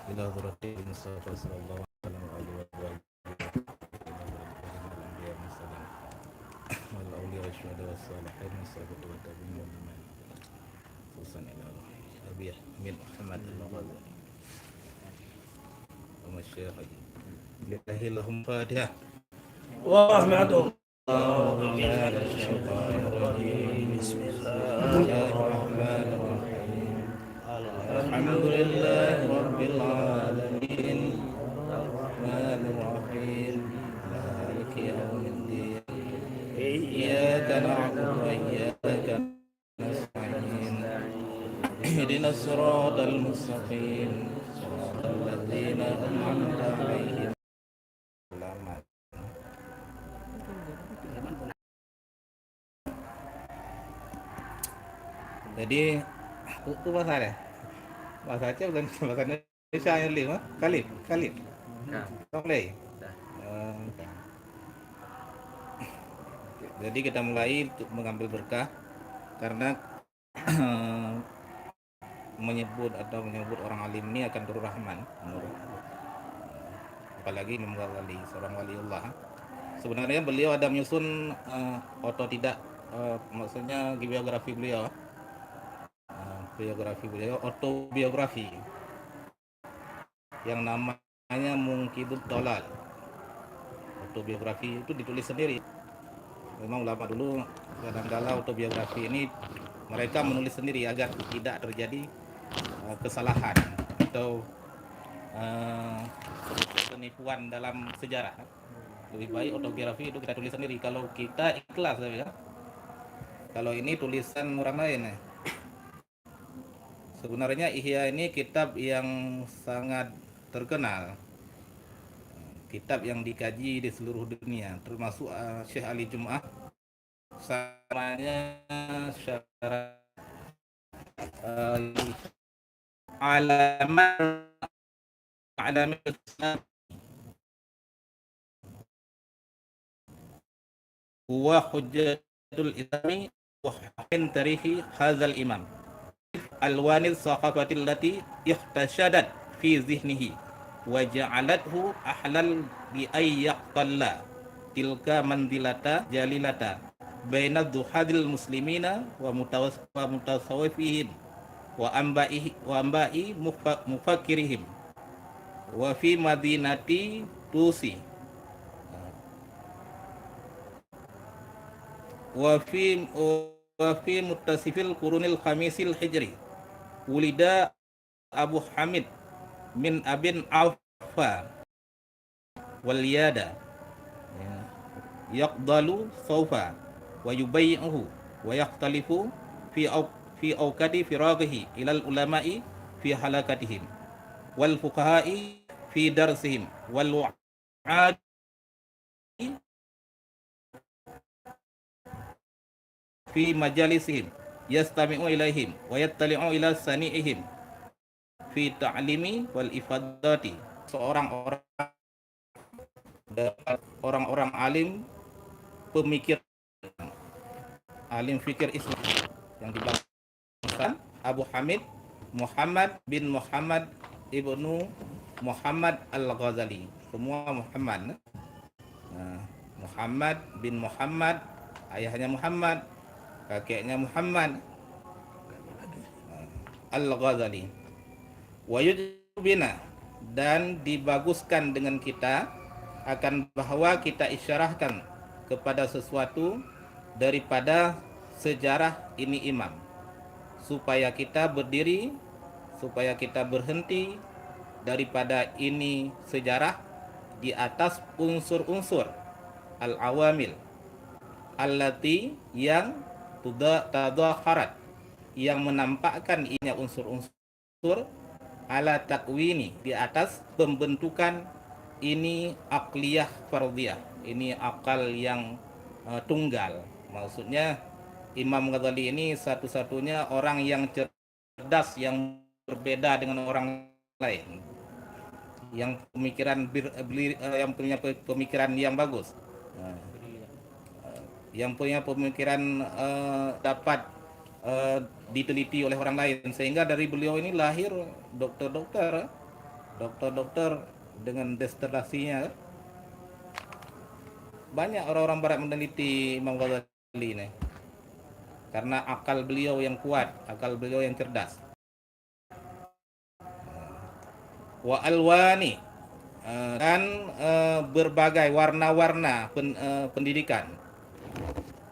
إلى حضرة المصطفى صلى الله عليه وسلم وآله وصحبه الأنبياء والمرسلين والأولياء والشهداء والصالحين والصحابة والتابعين والإيمان خصوصا إلى أبي أحمد محمد الغزالي ومشايخه لله لهم فاتحة ورحمة أعوذ بالله من الشيطان الرجيم بسم الله الرحمن الرحيم الحمد لله رب العالمين الرحمن الرحيم مالك يوم الدين إياك نعبد وإياك نستعين اهدنا الصراط المستقيم صراط الذين أنعمت عليهم. Jadi itu bahasa bahasa Aceh bukan bahasa Indonesia yang lima kalib Toleh. Jadi kita mulai untuk mengambil berkah karena menyebut orang alim ini akan turun rahman, apalagi Imam Ghazali seorang waliullah. Sebenarnya beliau ada menyusun maksudnya biografi beliau, autobiografi yang namanya Mungkibut Dolal. Autobiografi itu ditulis sendiri. Memang ulama dulu kadang-kala autobiografi ini mereka menulis sendiri agar tidak terjadi kesalahan atau penipuan dalam sejarah. Lebih baik autobiografi itu kita tulis sendiri kalau kita ikhlas ya. Kalau ini tulisan orang lain ya. Sebenarnya Ihya ini kitab yang sangat terkenal, kitab yang dikaji di seluruh dunia, termasuk Syekh Ali Jum'ah samanya secara alamat Islam huwa hujjatul islami wa min tarihi hadzal imam alwanil saqafatil lati ihtashadat fi zihnihi wa ja'alathu ahlal bi ayyaqalla tilka manzilata jalilata baina dhuhadil muslimina wa mutasawwifihim wa amba'i mufakkirihim wa fi madinati tusi wa fi muttasifil qurunil khamisil hijri wulida Abu Hamid min abin Alfa wal yada yaqdalu sawfa wa yubayyi'uhu wa yakhtalifu fi awqati firaghihi ilal ulama'i fi halakatihim wal fuqaha'i fi darsihim wal wa'adi fi majalisihim yastami'u ilaihim wa yattali'u ila sani'ihim fi ta'limi wal ifadati. Orang-orang alim pemikir alim fikir Islam yang dibanggakan Abu Hamid Muhammad bin Muhammad ibnu Muhammad al-Ghazali, semua Muhammad. Muhammad bin Muhammad, ayahnya Muhammad, kakeknya Muhammad al-Ghazali. Wa yujbina, dan dibaguskan dengan kita akan bahwa kita isyarahkan kepada sesuatu daripada sejarah ini imam, supaya kita berdiri, supaya kita berhenti daripada ini sejarah di atas unsur-unsur al-awamil allati yang tadakharat, yang menampakkan ini unsur-unsur ala takwini, di atas pembentukan ini akliyah fardiyah, ini akal yang tunggal. Maksudnya Imam Ghazali ini satu-satunya orang yang cerdas, yang berbeda dengan orang lain, yang yang punya pemikiran yang bagus, yang punya pemikiran dapat diteliti oleh orang lain, sehingga dari beliau ini lahir dokter-dokter dokter-dokter dengan destilasinya. Banyak orang-orang barat meneliti Imam Ghazali ini karena akal beliau yang kuat, akal beliau yang cerdas. Wa alwani, dan berbagai warna-warna pendidikan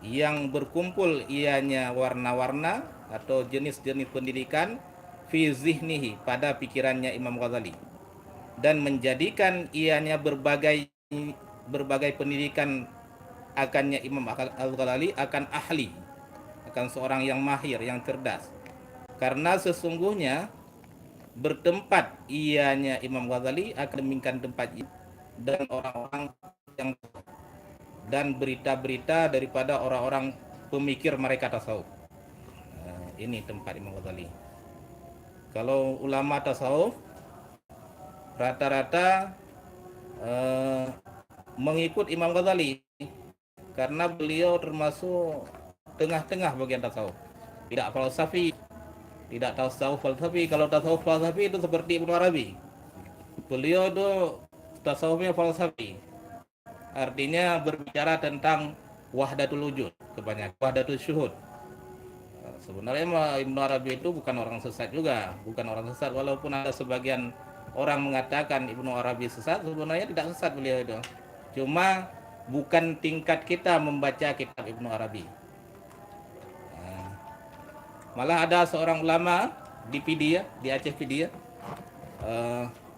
yang berkumpul ianya warna-warna atau jenis-jenis pendidikan fi zihnihi, pada pikirannya Imam Ghazali, dan menjadikan ianya berbagai pendidikan akannya Imam Al-Ghazali akan ahli, akan seorang yang mahir, yang cerdas. Karena sesungguhnya bertempat ianya Imam Ghazali akan demikian tempat dan orang-orang yang dan berita-berita daripada orang-orang pemikir mereka tasawuf. Ini tempat Imam Ghazali. Kalau ulama tasawuf rata-rata mengikut Imam Ghazali karena beliau termasuk tengah-tengah bagian tasawuf. Tidak falsafi, tidak tasawuf falsafi. Kalau tasawuf falsafi itu seperti Ibnu Arabi. Beliau itu tasawufnya falsafi. Artinya berbicara tentang wahdatul wujud, kebanyakan wahdatul syuhud. Sebenarnya Ibnu Arabi itu bukan orang sesat juga, bukan orang sesat, walaupun ada sebagian orang mengatakan Ibnu Arabi sesat, sebenarnya tidak sesat beliau itu. Cuma bukan tingkat kita membaca kitab Ibnu Arabi. Malah ada seorang ulama di Pidia, di Aceh Pidia,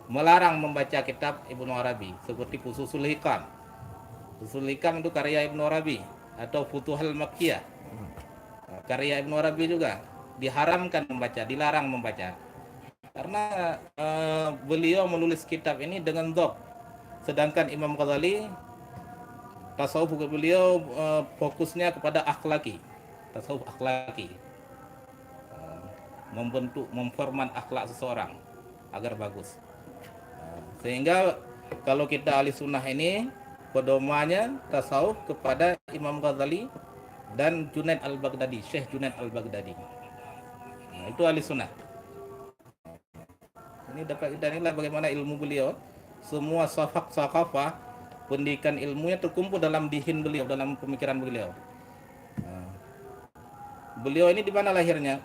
melarang membaca kitab Ibnu Arabi seperti Fususul Hikam. Fususul Hikam itu karya Ibnu Arabi, atau Futuhul Makkiyah, karya Ibnu Arabi juga. Diharamkan membaca, dilarang membaca. Karena beliau menulis kitab ini dengan dhab. Sedangkan Imam Ghazali tasawuf beliau fokusnya kepada akhlaki, tasawuf akhlaki, membentuk, memformat akhlak seseorang agar bagus. Sehingga kalau kita ahli sunnah ini pedomannya tasawuf kepada Imam Ghazali dan Junaid al-Baghdadi, Syekh Junaid al-Baghdadi. Itu ahli sunnah. Ini dapat kita nilai bagaimana ilmu beliau. Semua sakafah, pendidikan ilmunya terkumpul dalam dihin beliau, dalam pemikiran beliau. Beliau ini di mana lahirnya?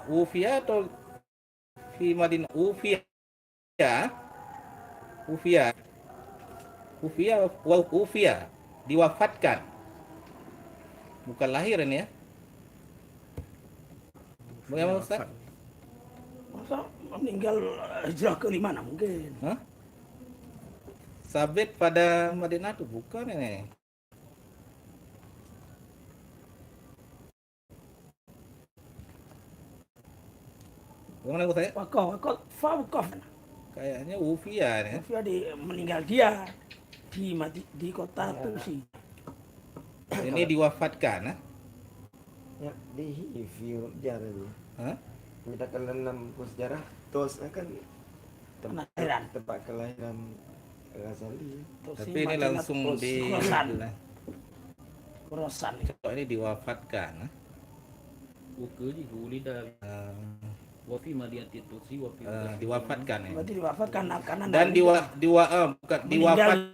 Ufiya atau fi Madinah? Ufiya, diwafatkan. Bukan lahir ini ya. Bagaimana Ustaz? Masa meninggal hijrah ke mana mungkin? Hah? Sabit pada Madinah itu bukan ini. Bagaimana Ustaz? Wakaf. Kayaknya Ufia ya. Ufia meninggal dia di kota Tusi. Ini diwafatkan, Ya, di review sejarah itu. Hah? Kita dalam buku sejarah tos kan Kelahiran. tempat kelahiran Ghazali. Tusi, Tapi ini Madinah, langsung Tusi, di Khorasan. Kalau ini diwafatkan. Wukuji ulida wa fi madinati Tusi wa fi Diwafatkan ya. Berarti diwafatkan karena Dan bukan diwafatkan,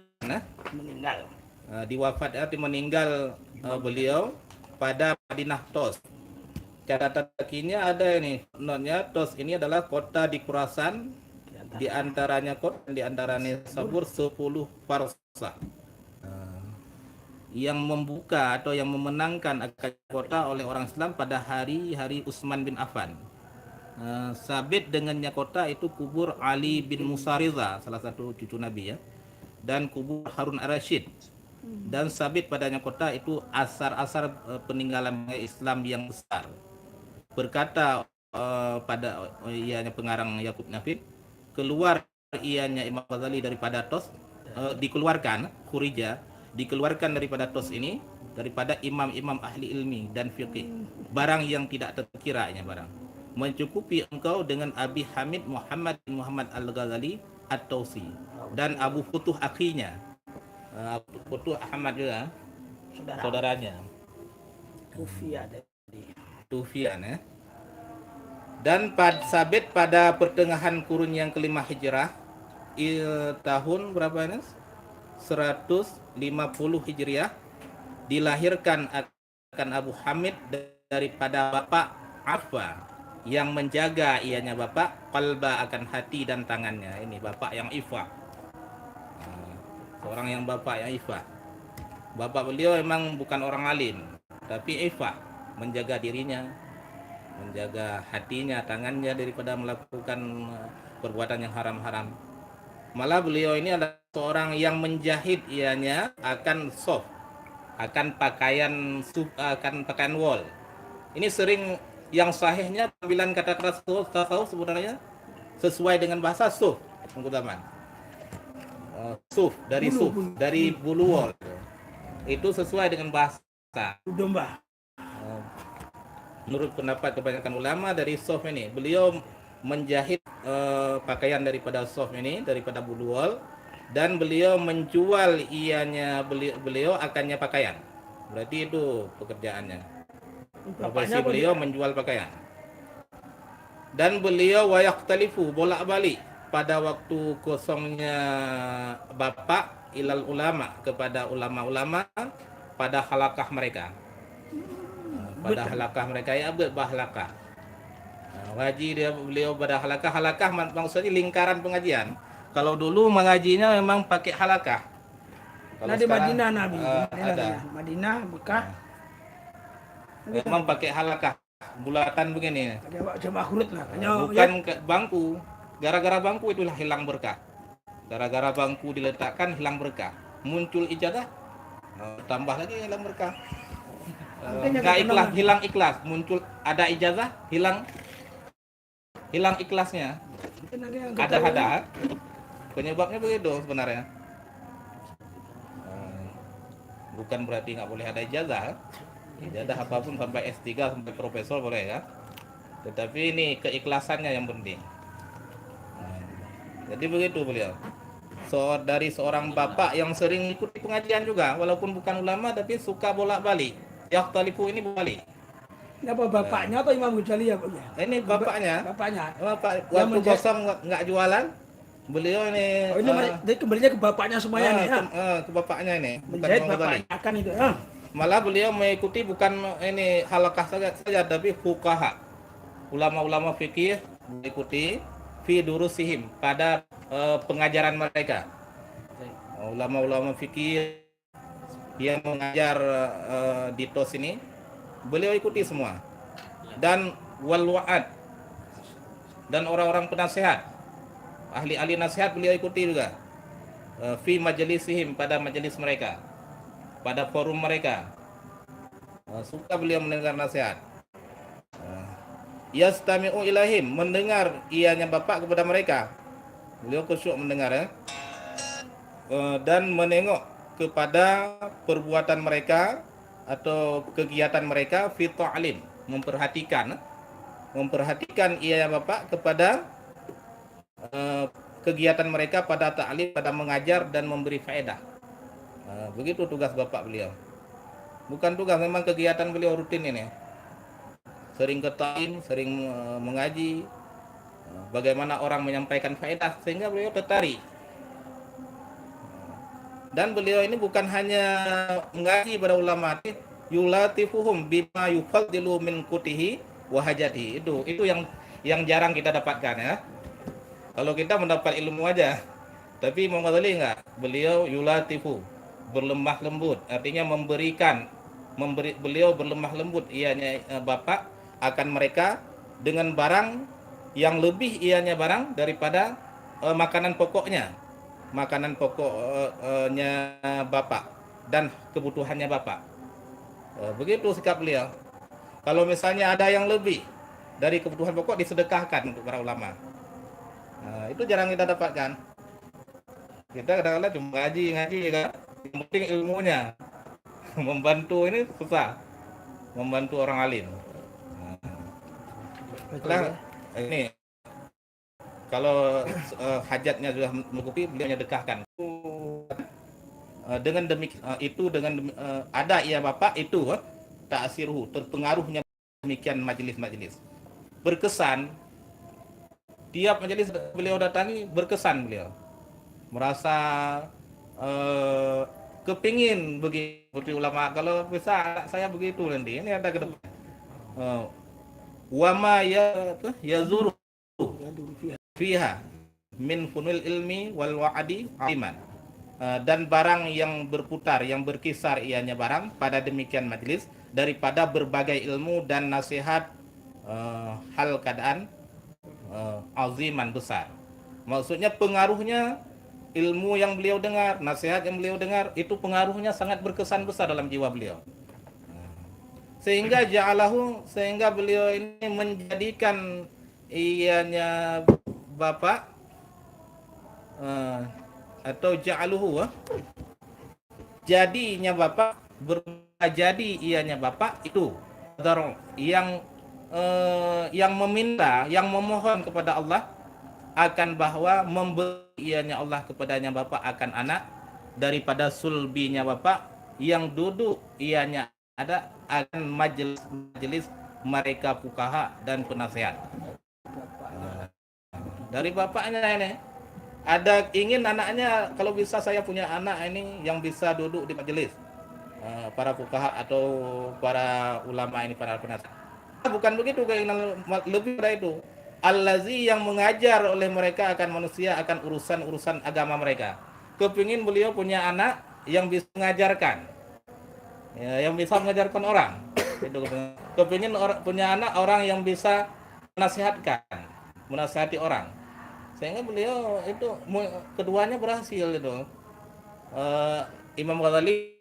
meninggal. diwafat arti meninggal beliau pada Madinah Tos. Catatan kakinya ada ini, notnya Tos ini adalah kota di Khurasan, di antaranya kota, di antaranya Sabur 10 parsah. Yang membuka atau yang memenangkan kota oleh orang Islam pada hari Utsman bin Affan. Sabit dengannya kota itu kubur Ali bin Musa Riza, salah satu cucu Nabi ya, dan kubur Harun ar-Rasyid. Dan sabit padanya kota itu asar-asar peninggalan Islam yang besar. Berkata pada ianya pengarang Yakub Nafid, keluar ianya Imam Ghazali daripada Tos, dikeluarkan Khurija, dikeluarkan daripada Tos ini, daripada imam-imam ahli ilmi dan fiqih, barang yang tidak terkiranya barang, mencukupi engkau dengan Abi Hamid Muhammad bin Muhammad Al-Ghazali At-Tausi dan Abu Futuh akhinya, Abu Futuh Ahmad juga saudaranya. Ufia tadi. Tufian ya. Dan sabit pada pertengahan kurun yang kelima Hijrah, tahun berapa ini? 150 Hijriah, dilahirkan akan Abu Hamid daripada bapak Afa yang menjaga ianya bapak qalba akan hati dan tangannya. Ini bapak yang ifa. Seorang yang bapak yang ifa. Bapak beliau memang bukan orang alim, tapi ifa, menjaga dirinya, menjaga hatinya, tangannya daripada melakukan perbuatan yang haram-haram. Malah beliau ini adalah seorang yang menjahit ianya akan soft, akan pakaian wol. Ini sering yang sahihnya pembilan kata-kata tasawuf sebenarnya sesuai dengan bahasa suf, mengutamakan suf dari bulu wol. Itu sesuai dengan bahasa. Domba. Menurut pendapat kebanyakan ulama dari soft ini, beliau menjahit pakaian daripada soft ini, daripada bulu wol, dan beliau menjual ianya beliau akannya pakaian. Berarti itu pekerjaannya. Profesi beliau menjual pakaian. Dan beliau wayaktalifu, bolak-balik pada waktu kosongnya bapak ilal ulama, kepada ulama-ulama pada halakah mereka. Pada halakah mereka ya berbahalakah. Ngaji beliau pada halakah maksudnya lingkaran pengajian. Kalau dulu mengajinya memang pakai halakah. Kalau Nah di Madinah Nabi, ada. Madinah, Mekah. Memang pakai halakah bulatan begini. Coba hurut lah. Bukan bangku. Gara-gara bangku itulah hilang berkah. Gara-gara bangku diletakkan hilang berkah. Muncul ijazah, tambah lagi hilang berkah. Nggak ikhlas, hilang ikhlas. Muncul ada ijazah, hilang ikhlasnya. Ada. Penyebabnya begitu sebenarnya. Bukan berarti nggak boleh ada ijazah. Ijazah apapun sampai S3 sampai profesor boleh ya. Tetapi ini keikhlasannya yang penting. Jadi begitu beliau. Dari seorang bapak yang sering ikut pengajian juga, walaupun bukan ulama tapi suka bolak-balik. Yahtalifu ini balik. Kenapa bapaknya atau Imam Ghazali ya? Ini bapaknya. Bapaknya. Bapak waktu kosong nggak jualan, beliau ini. Oh ini dia kembalinya ke bapaknya semuanya nih ya. Ke bapaknya ini. Menjahit bapaknya akan itu ya. Malah beliau mengikuti bukan ini halakah saja tapi fuqaha. Ulama-ulama fikih mengikuti fi durusihim pada pengajaran mereka. Ulama-ulama fikih yang mengajar di TOS ini beliau ikuti semua. Dan wal wa'ad dan orang-orang penasihat, ahli-ahli nasihat beliau ikuti juga. Fi majlisihim pada majelis mereka, pada forum mereka. Suka beliau mendengar nasihat. Yastami'u ilahim, mendengar ianya bapak kepada mereka. Beliau khusyuk mendengar ya. Dan menengok kepada perbuatan mereka atau kegiatan mereka fi ta'lim, memperhatikan ianya bapak kepada kegiatan mereka pada ta'lim, pada mengajar dan memberi faedah. Begitu tugas bapak beliau. Bukan tugas, memang kegiatan beliau rutin ini. Sering ke ta'lim, sering mengaji, bagaimana orang menyampaikan faedah sehingga beliau tertarik. Dan beliau ini bukan hanya mengaji pada ulama, yulatifuhum bima yufaddilu min kutihi wa hajatihi. Itu yang jarang kita dapatkan ya. Kalau kita mendapat ilmu aja, tapi Muhammad Ali enggak. Beliau yulatifu, berlemah lembut, artinya beliau berlemah lembut ianya bapak akan mereka dengan barang yang lebih ianya barang daripada makanan pokoknya bapak dan kebutuhannya bapak. Begitu sikap beliau. Kalau misalnya ada yang lebih dari kebutuhan pokok, disedekahkan untuk para ulama. Itu jarang kita dapatkan. Kita kadang-kadang cuma ngaji kan. Yang penting ilmunya. Membantu ini susah. Membantu orang alim. Ini kalau hajatnya sudah mencukupi, beliau menyedekahkan. Dengan ada ia bapak itu ta'asiruhu, terpengaruhnya demikian majelis-majelis. berkesan. Tiap majelis beliau datangi berkesan beliau. Merasa kepingin begitu seperti ulama, kalau bisa saya begitu nanti. Ini ada ke depan. Wama yazuru fiha min funul ilmi wal wa'adi aliman. Dan barang yang berputar, yang berkisar ianya barang pada demikian majlis daripada berbagai ilmu dan nasihat hal keadaan aziman besar. Maksudnya pengaruhnya ilmu yang beliau dengar, nasihat yang beliau dengar itu pengaruhnya sangat berkesan besar dalam jiwa beliau. Sehingga sehingga beliau ini menjadikan ianya bapak atau ja'aluhu jadinya bapak jadi ianya bapak itu yang meminta, yang memohon kepada Allah akan bahwa memberi ianya Allah kepadanya bapak akan anak daripada sulbinya bapak yang duduk ianya ada akan majelis mereka fuqaha dan penasehat. Dari bapaknya ini ada ingin anaknya, kalau bisa saya punya anak ini yang bisa duduk di majelis para fuqaha atau para ulama ini, para penasehat. Bukan begitu, keinginan lebih dari itu. Allazi yang mengajar oleh mereka akan manusia akan urusan-urusan agama mereka. Kepingin beliau punya anak yang bisa mengajarkan, yang bisa mengajarkan orang. Kepingin punya anak orang yang bisa menasihati orang. Sehingga beliau itu keduanya berhasil itu. Imam Ghazali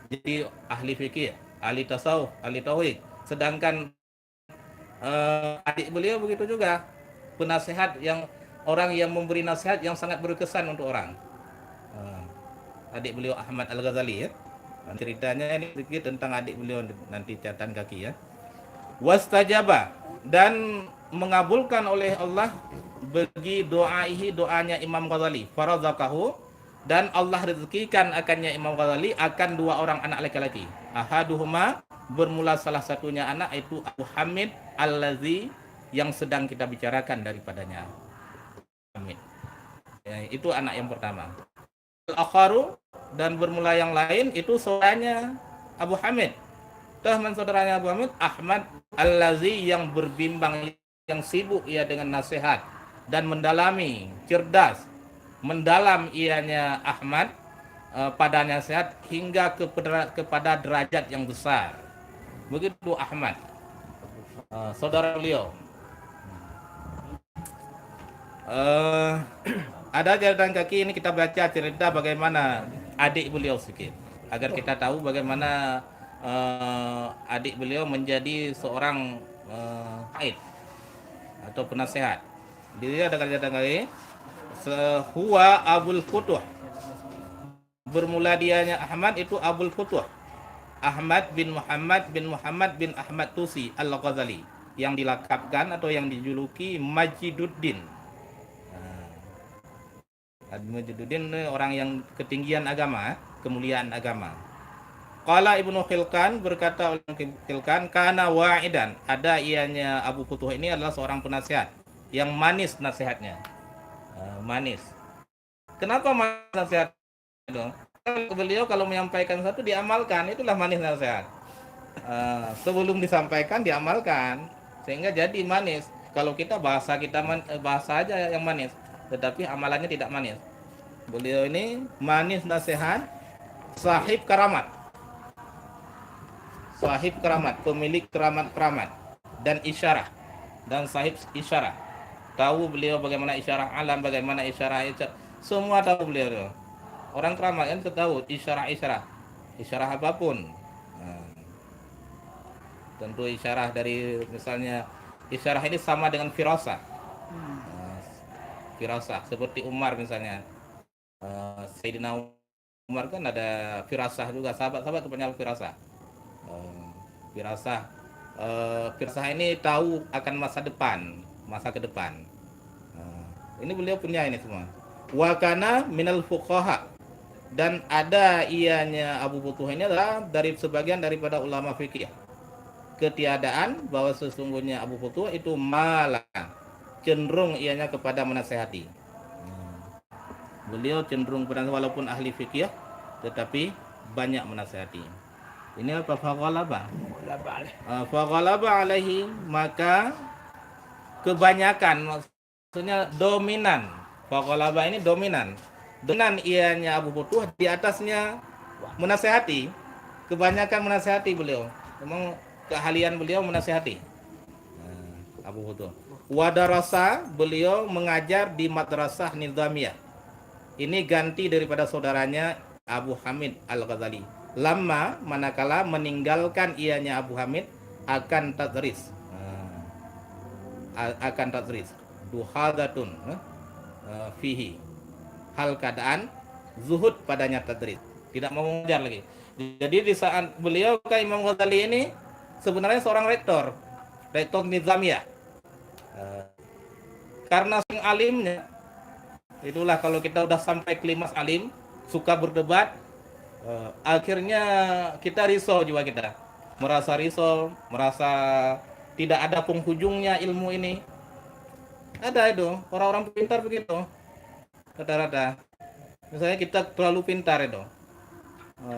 jadi ahli fikih, ahli tasawuf, ahli tauhid. Sedangkan adik beliau begitu juga, penasehat yang orang yang memberi nasihat yang sangat berkesan untuk orang. Adik beliau Ahmad Al-Ghazali ya. Ceritanya ini sedikit tentang adik beliau, nanti catatan kaki ya. Wastajaba, dan mengabulkan oleh Allah bagi doanya Imam Ghazali, farazaqahu, dan Allah rezekikan akannya Imam Ghazali akan 2 orang anak laki-laki. Ahaduhuma, bermula salah satunya anak itu Abu Hamid Al-Lazi yang sedang kita bicarakan daripadanya. Hamid. Ya, itu anak yang pertama. Al-akharu, dan bermula yang lain itu saudaranya Abu Hamid. Teman saudaranya Abu Hamid Ahmad Al-Lazi yang berbimbang, yang sibuk ia dengan nasihat dan mendalami, cerdas, mendalam ianya Ahmad pada nasihat hingga kepada derajat yang besar. Begitu Ahmad, saudara beliau. Ada catatan kaki ini, kita baca cerita bagaimana adik beliau sedikit, agar kita tahu bagaimana adik beliau menjadi seorang haid atau penasehat. Dia ada catatan kaki, huwa Abul Futuh. Bermula dianya Ahmad itu Abul Futuh, Ahmad bin Muhammad bin Ahmad Tusi Al-Ghazali, yang dilakapkan atau yang dijuluki Majiduddin. Majiduddin orang yang ketinggian agama, kemuliaan agama. Qala Ibnu Khilkan, berkata oleh Khilkan, kana wa'idan, ada ianya Abu Futuh ini adalah seorang penasihat yang manis nasihatnya. Manis. Kenapa manis nasihat? Beliau kalau menyampaikan satu diamalkan, itulah manis nasihat. Sebelum disampaikan diamalkan, sehingga jadi manis. Kalau kita bahasa aja yang manis, tetapi amalannya tidak manis. Beliau ini manis nasihat, sahib karamat, pemilik keramat dan isyarah, dan sahib isyarah. Tahu beliau bagaimana isyarah alam, bagaimana isyarah, semua tahu beliau. Orang keramat kan tahu isyarah apapun. Tentu isyarah dari, misalnya isyarah ini sama dengan firasah. Firasah seperti Umar misalnya. Sayyidina Umar kan ada firasah juga, sahabat-sahabat punya firasah. Firasah ini tahu akan masa ke depan. Ini beliau punya ini semua. Wa kana minal fuqaha, dan ada ianya Abu Futuh ini adalah dari sebagian daripada ulama fikih. ketiadaan bahwa sesungguhnya Abu Futuh itu malah cenderung ianya kepada menasehati. Beliau cenderung kepada, walaupun ahli fikih tetapi banyak menasehati. Ini apa? Faghalaba. Wala bale. Faghalaba alaihi, maka kebanyakan, maksudnya dominan. Faghalaba ini dominan. Dominan ianya Abu Futuh, di atasnya menasehati. Kebanyakan menasehati beliau. Memang keahlian beliau menasehati. Abu Futuh. Wadarasa, beliau mengajar di madrasah nizamiyah. Ini ganti daripada saudaranya Abu Hamid Al-Ghazali. Lama manakala meninggalkan ianya Abu Hamid akan tadris. Akan tadris. Duhadatun fihi. Hal keadaan zuhud padanya tadris. Tidak mau mengajar lagi. Jadi di saat beliau ke Imam Ghazali ini sebenarnya seorang rektor nizamiyah. Karena saking alimnya, itulah kalau kita udah sampai klimaks alim, suka berdebat, akhirnya kita risau jiwa kita, merasa risau, merasa tidak ada penghujungnya ilmu ini. Ada itu orang-orang pintar begitu, rata-rata. Misalnya kita terlalu pintar itu,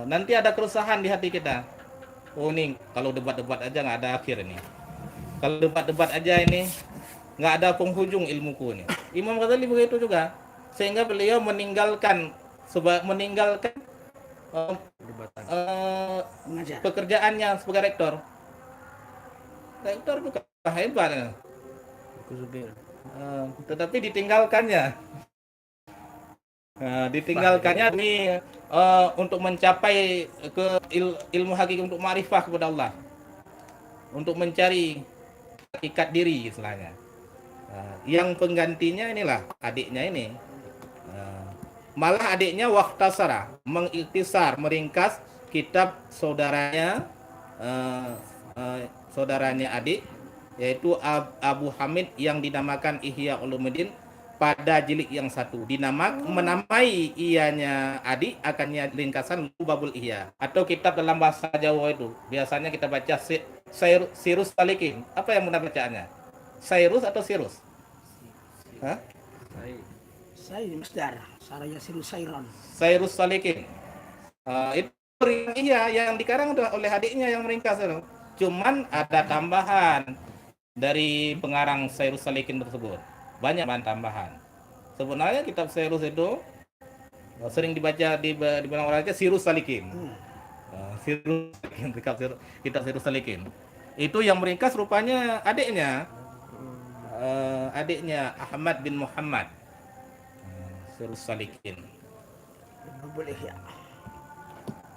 nanti ada keresahan di hati kita. Oh ini kalau debat-debat aja nggak ada akhir ini. Kalau debat-debat aja ini nggak ada penghujung ilmuku ini. Imam Ghazali begitu juga, sehingga beliau meninggalkan Mengajar. pekerjaannya sebagai rektor. Rektor bukan hebat, tetapi ditinggalkannya. Ditinggalkannya ini untuk mencapai ke ilmu hakikat, untuk ma'rifah kepada Allah, untuk mencari hakikat diri istilahnya. Yang penggantinya inilah adiknya ini. Malah adiknya waqtasara, mengiktisar, meringkas kitab saudaranya adik, yaitu Abu Hamid yang dinamakan Ihya Ulumuddin pada jilid yang 1. Menamai ianya adik akannya ringkasan Lubabul Ihya, atau kitab dalam bahasa Jawa itu biasanya kita baca Sirus Salikin. Apa yang benar bacaannya? Sairus atau Sirus? Hah? Saya masdar. Saraya siru sairon. Sairus Salikin. Itu iya yang dikarang oleh adiknya yang meringkas itu. Cuman ada tambahan dari pengarang Sairus Salikin tersebut. Banyak bahan tambahan. Sebenarnya kitab Sairus itu sering dibaca di bilang orang aja Sirus Salikin. Sirus Salikin, kitab Sirus Salikin. Itu yang meringkas rupanya adiknya. Adiknya Ahmad bin Muhammad. Sirus Salikin. Boleh ya.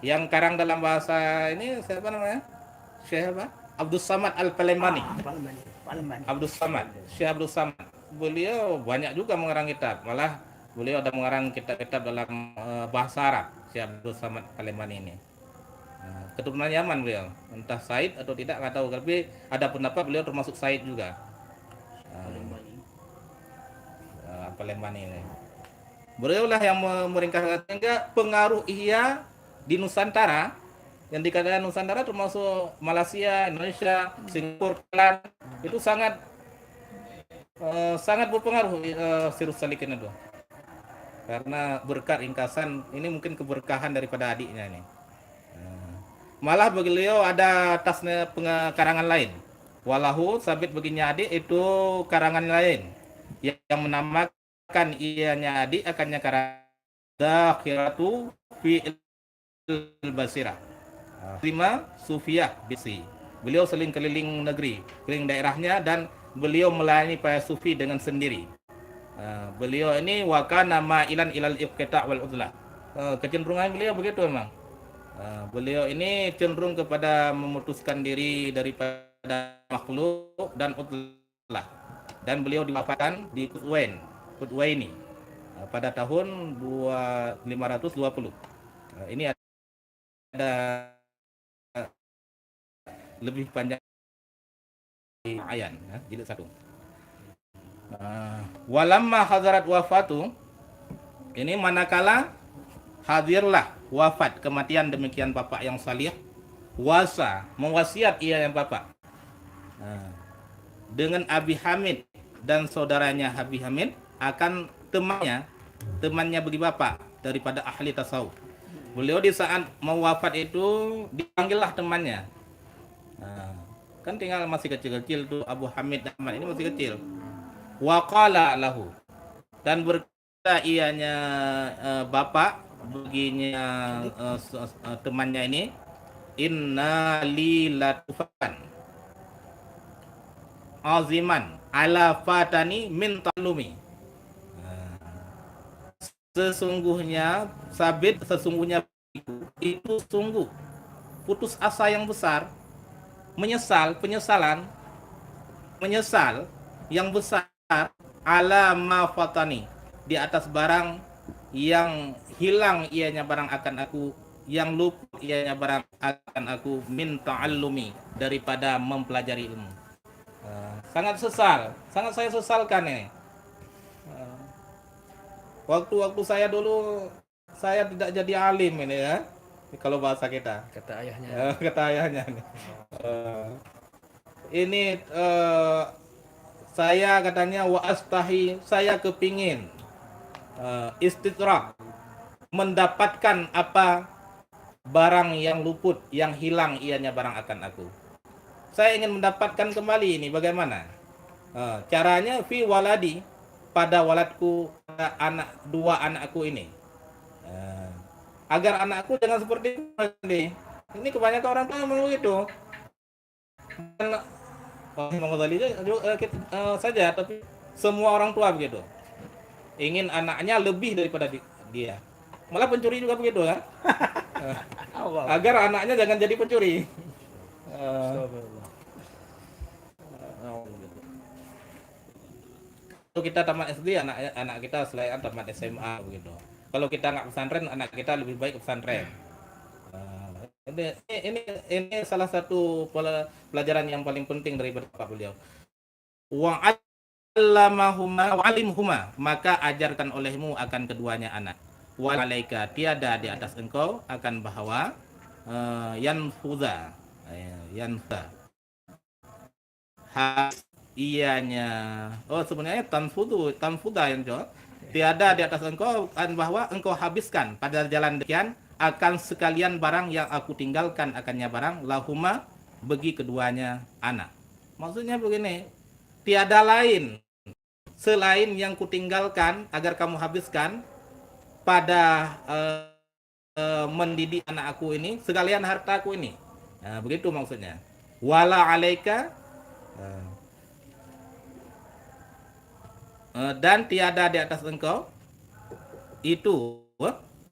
Yang karang dalam bahasa ini siapa namanya? Syekh apa? Abdus Samad Al-Palembani. Palembani. Abdus Samad, Syekh Abdus Samad. Beliau banyak juga mengarang kitab. Malah beliau ada mengarang kitab-kitab dalam bahasa Arab. Syekh Abdus Samad Palembani ini. Keturunan Yaman beliau. Entah Said atau tidak nggak tahu. Tapi ada pendapat beliau termasuk Said juga. Palembani ini. Beliau lah yang meringkas, sehingga pengaruh Ihya di Nusantara, yang dikatakan Nusantara termasuk Malaysia, Indonesia, Singapura, Thailand, itu sangat berpengaruh Sirus Salikin itu. Karena berkat ringkasan ini, mungkin keberkahan daripada adiknya ini. Malah beliau ada tasnya karangan lain. Walahu sabit baginya adik itu karangan lain yang menamakan ianya adik akannya karang Dakhiratu fi al-Basirah. Terima Sufiyah Bisi. Beliau seling keliling negeri, keliling daerahnya, dan beliau melayani para sufi dengan sendiri. Beliau ini wakana ma'ilan ilal iqta' wal uzlah. Kecenderungan beliau begitu memang. Beliau ini cenderung kepada memutuskan diri daripada makhluk dan uzlah. Dan beliau diwafatkan di Qutwaini pada tahun 520. Ini ada lebih panjang di Ayan, jilid 1. Walamma hadarat wafatu, ini manakala hadirlah wafat, kematian demikian bapak yang salih, wasa, mewasiat ia yang bapak, Nah, dengan Abi Hamid dan saudaranya Abi Hamid akan temannya bagi bapak daripada ahli tasawuf. Beliau di saat mau wafat itu dipanggillah temannya. Nah, kan tinggal masih kecil-kecil tuh Abu Hamid dan Ahmad ini masih kecil. Wa qala lahu, dan berkata ianya bapak baginya temannya ini, inna li latufan aziman ala fatani min talumi. Sesungguhnya itu sungguh putus asa yang besar, menyesal yang besar, ala ma fatani, di atas barang yang hilang ianya barang akan aku, yang luput ianya barang akan aku, min ta'allumi, daripada mempelajari ilmu. Sangat saya sesalkan ini. Waktu saya dulu, saya tidak jadi alim ini ya, kalau bahasa kita. Kata ayahnya. Kata ayahnya nih. Ini saya katanya wa astahi, saya kepingin istidrak, mendapatkan apa barang yang luput, yang hilang ianya barang akan aku. Saya ingin mendapatkan kembali ini, bagaimana? Caranya fi waladi, pada waladku, dua anakku ini, agar anakku jangan seperti ini. Ini kebanyakan orang tua memang begitu. Imam Ghazali saja, tapi semua orang tua begitu. Ingin anaknya lebih daripada dia. Malah pencuri juga begitu kan? Agar anaknya jangan jadi pencuri. Kalau kita tamat SD, anak kita selain tamat SMA begitu. Kalau kita nggak pesantren, anak kita lebih baik pesantren. Ini salah satu pelajaran yang paling penting dari bapak beliau. Wa allamahuma wa alimhuma, maka ajarkan olehmu akan keduanya anak. Wa alaika, tiada di atas engkau akan bahwa yanfuza ianya, sebenarnya tanfuda yang jawab, tiada di atas engkau bahwa engkau habiskan pada jalan demikian akan sekalian barang yang aku tinggalkan akannya barang lahuma, bagi keduanya anak. Maksudnya begini, tiada lain selain yang kutinggalkan agar kamu habiskan pada mendidik anak aku ini, sekalian hartaku ini. Nah, begitu maksudnya. Wala alaika, dan tiada di atas engkau itu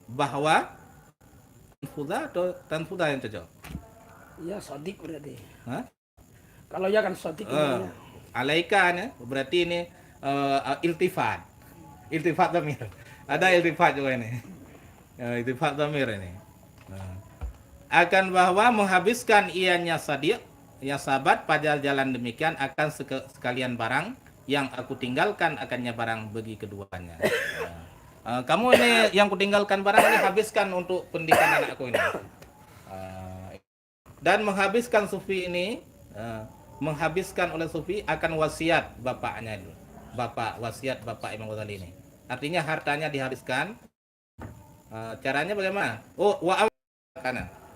bahwa tanfuda yang cocok. Ya sodik berarti. Hah? Kalau ya kan sodik. Alaika berarti ini iltifat dhamir. Ada iltifat juga ini. Iltifat dhamir ini. Akan bahwa menghabiskan ianya sadiq, ya sahabat, pada jalan demikian akan sekalian barang yang aku tinggalkan akannya barang bagi keduanya. Kamu ini yang kutinggalkan barang ini habiskan untuk pendidikan anakku ini. Dan menghabiskan Sufi ini, menghabiskan oleh Sufi akan wasiat bapaknya itu. Wasiat bapak Imam Ghazali ini. Artinya hartanya dihabiskan. Caranya bagaimana?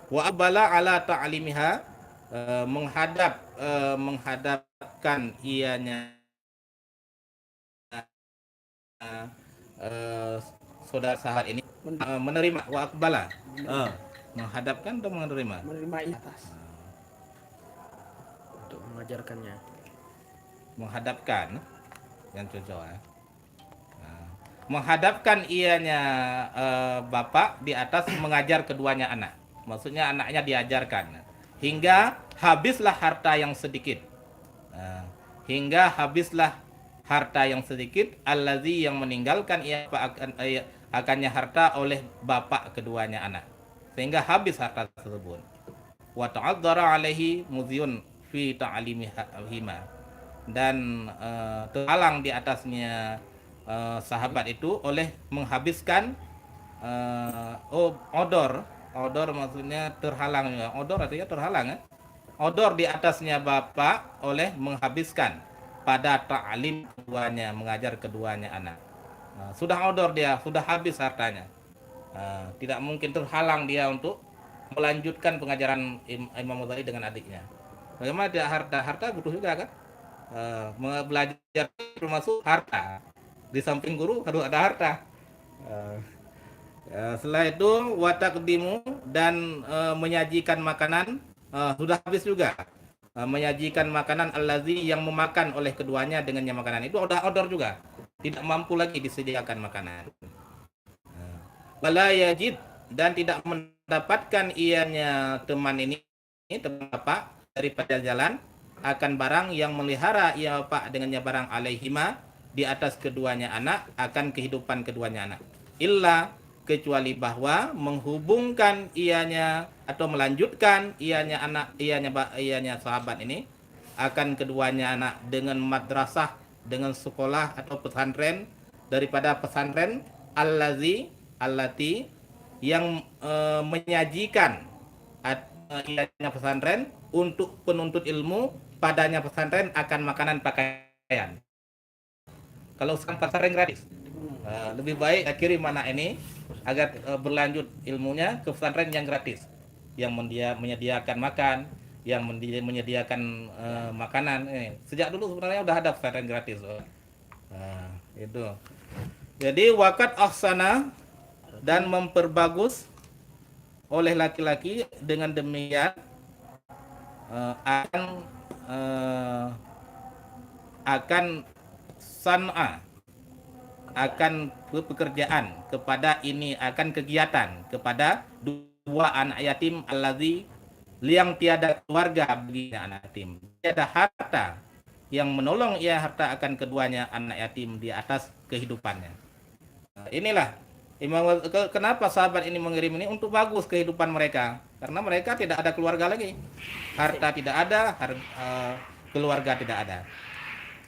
Wa abala ala ta'alimiha, menghadapkan ianya saudara sahabat ini menerima wa akbala, menghadapkan atau menerima atas Untuk mengajarkannya. menghadapkan yang cocok ya. Menghadapkan ianya bapak di atas mengajar keduanya anak. Maksudnya anaknya diajarkan hingga habislah harta yang sedikit. Harta yang sedikit, allazi, yang meninggalkan ia akannya harta oleh bapak keduanya anak, sehingga habis harta tersebut. Wa ta'adzara alaihi muzyun fi ta'limihima, dan terhalang di atasnya sahabat itu oleh menghabiskan odor maksudnya terhalang ya. Odor artinya terhalang ya. odor di atasnya bapak oleh menghabiskan pada ta'lim keduanya, mengajar keduanya anak. Sudah odor dia, sudah habis hartanya. Tidak mungkin terhalang dia untuk melanjutkan pengajaran Imam Ghazali dengan adiknya. Bagaimana tidak harta butuh juga kan? Belajar termasuk harta. Di samping guru harus ada harta. Setelah itu watakdimu dan menyajikan makanan sudah habis juga. Menyajikan makanan allazi yang memakan oleh keduanya dengannya makanan itu udah odor juga. Tidak mampu lagi disediakan makanan. Wala yajid dan tidak mendapatkan ianya teman ini teman bapak daripada jalan akan barang yang melihara ia bapak dengannya barang alaihima di atas keduanya anak akan kehidupan keduanya anak illa kecuali bahwa menghubungkan ianya atau melanjutkan ianya anak ianya sahabat ini akan keduanya anak dengan madrasah dengan sekolah atau pesantren daripada pesantren allati yang menyajikan ianya pesantren untuk penuntut ilmu padanya pesantren akan makanan pakaian. Kalau sekarang pesantren gratis, lebih baik kirim anak ini agar berlanjut ilmunya ke pesantren yang gratis, yang menyediakan makan, yang menyediakan makanan. Sejak dulu sebenarnya udah ada pesantren gratis. Itu. Jadi wakat ahsana dan memperbagus oleh laki-laki dengan demikian akan san'a akan pekerjaan kepada ini akan kegiatan kepada dua anak yatim allazi yang tiada keluarga bagi anak yatim tiada harta yang menolong ia harta akan keduanya anak yatim di atas kehidupannya. Inilah kenapa sahabat ini mengirim ini untuk bagus kehidupan mereka karena mereka tidak ada keluarga lagi, harta tidak ada, keluarga tidak ada.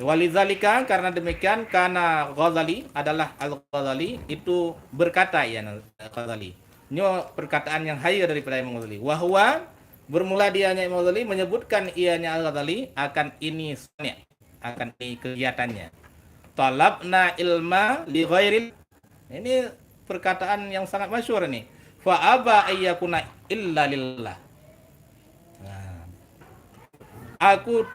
Walizalika karena demikian karena Ghazali adalah Al-Ghazali itu berkata ya Ghazali. Ini perkataan yang higher daripada Imam Ghazali. Wahwa bermula dianya Imam Ghazali menyebutkan ianya Al-Ghazali akan ini kegiatannya. Talabna ilma li ghairil. Ini perkataan yang sangat masyhur ini. Fa aba ayyakuna illa lillah. Aku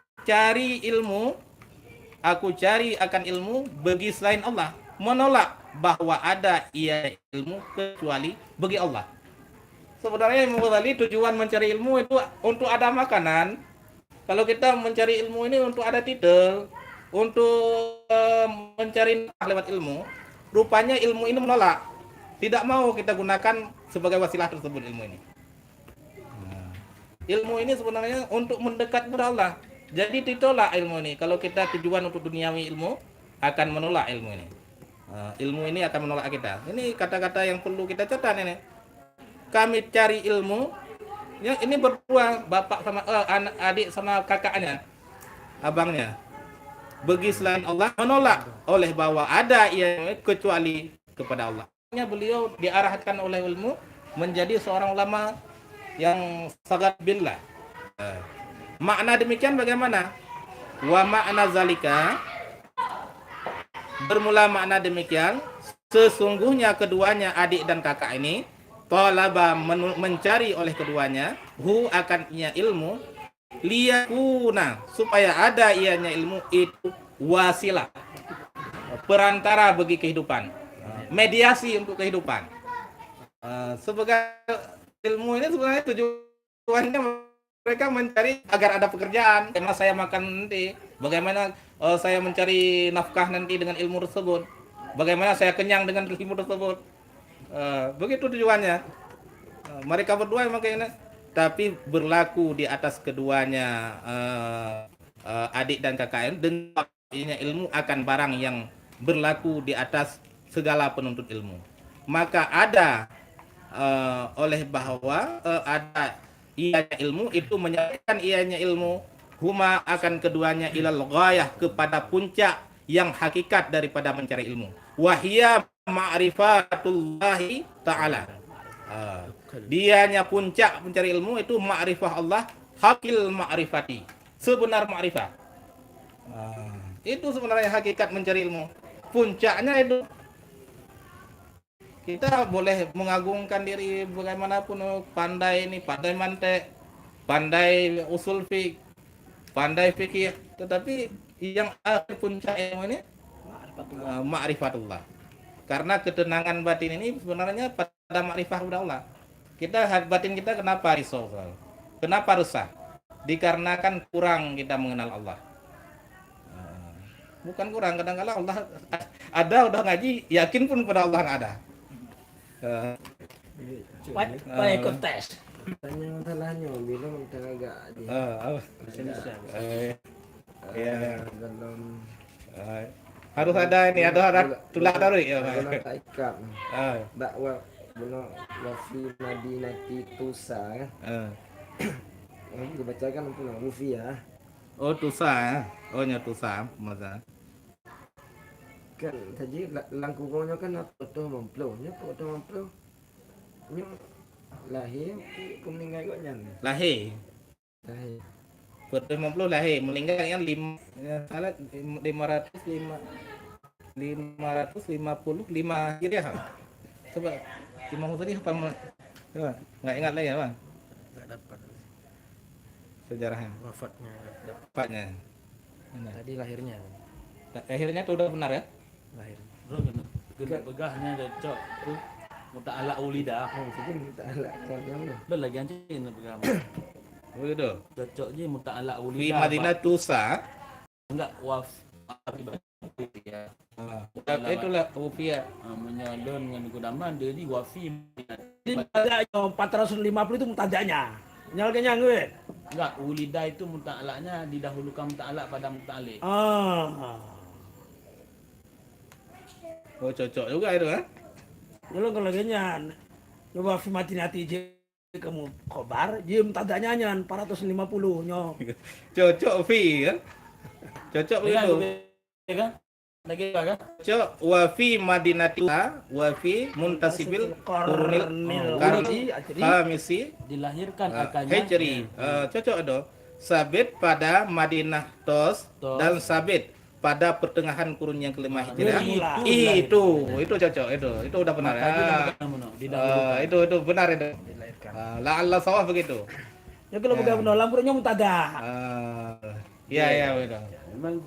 cari akan ilmu bagi selain Allah, menolak bahwa ada ia ilmu kecuali bagi Allah. Sebenarnya Imam Ghazali tujuan mencari ilmu itu untuk ada makanan. Kalau kita mencari ilmu ini untuk ada titel, untuk mencari lewat ilmu, rupanya ilmu ini menolak. Tidak mau kita gunakan sebagai wasilah tersebut ilmu ini. Ilmu ini sebenarnya untuk mendekat kepada Allah. Jadi ditolak ilmu ini. Kalau kita tujuan untuk duniawi ilmu, akan menolak ilmu ini. Ilmu ini akan menolak kita. Ini kata-kata yang perlu kita catat ini. Kami cari ilmu. Ya, ini berdua, bapak sama adik sama kakaknya, abangnya. Bagi selain Allah menolak oleh bahwa ada yang kecuali kepada Allah. Beliau diarahkan oleh ilmu menjadi seorang ulama yang sangat billah. Makna demikian bagaimana? Wa makna zalika bermula makna demikian sesungguhnya keduanya adik dan kakak ini talaba mencari oleh keduanya akan ianya ilmu liyakuna supaya ada ianya ilmu itu wasilah perantara bagi kehidupan, mediasi untuk kehidupan. Sebagai ilmu ini sebenarnya tujuannya mereka mencari agar ada pekerjaan. Bagaimana saya makan nanti? Bagaimana saya mencari nafkah nanti dengan ilmu tersebut? Bagaimana saya kenyang dengan ilmu tersebut? Begitu tujuannya. Mereka berdua memang kayaknya, tapi berlaku di atas keduanya adik dan kakak dengan ilmu akan barang yang berlaku di atas segala penuntut ilmu. Maka ada oleh bahwa ada ianya ilmu itu menyatakan ianya ilmu huma akan keduanya ilal ghayah kepada puncak yang hakikat daripada mencari ilmu. Wahia ma'rifatullahi ta'ala. Dianya puncak mencari ilmu itu ma'rifah Allah hakil ma'rifati, sebenar ma'rifah. Itu sebenarnya hakikat mencari ilmu. Puncaknya itu kita boleh mengagungkan diri bagaimanapun, pandai ini, pandai mantek, pandai usul fik, pandai fikih, tetapi yang akhir puncak ilmu ini ma'rifatullah. Karena ketenangan batin ini sebenarnya pada ma'rifah kepada Allah. Batin kita kenapa risau? Kenapa resah? Dikarenakan kurang kita mengenal Allah. Bukan kurang, kadang-kadang Allah ada, udah ngaji, yakin pun pada Allah nggak ada. Pak ikut tes. Tanya masalahnya, bilang kita agak Ya, dalam harus ada ini, ada tulah tarik ya. dalam ikat Ah, dakwah benar wafi madinati tusa kan. Dibacakan pun Mufi ya. Oh tusa, oh nya tusa, masa. Kan tadi langkungnya kan apa tu memplo, nya apa tu memplo. Nya lahir ke meninggal kok nyan. Lahir. Lahir. 50 lahir, meninggal yang 555 Hijriah. Coba Imam Ghazali apa? Coba, nggak ingat lagi ya, Bang? Nggak dapat Sejarahnya. wafatnya. Tepatnya. Tadi lahirnya. Akhirnya itu udah benar ya? Lahir. Bro, gede begahnya cocok tuh muta'ala ulidah. Jadi kita alak kan yang mana? Lo lagi anjing begah. Begitu. Cocok je muta'ala Di ulidah. Madinah Tusa. Enggak ya. Itulah Ufia. Menyodon dengan kudaman dia di wafi. Jadi ada 450 itu mutadanya. Nyalnya gue. Enggak, ulidah itu muta'alanya didahulukan muta'ala pada muta'alik. Oh cocok juga itu kan? Kalau lagi nyan. Coba fi matinati je kamu khobar, je mutadanya nyan 450 nyo. Cocok fi kan? Cocok begitu. Ya kan? Lagi apa kan? Cocok wa fi Madinah wa fi muntasibil qurunil khamisi Dilahirkan akannya Hijri. Cocok ada. Sabit pada Madinah Tos dan sabit pada pertengahan kurun yang kelima Hijriah. Itu cocok itu udah benar ya. Itu benar itu. La'alla sawah begitu. Ya kalau bukan benar lampunya mutada. Iya begitu. memang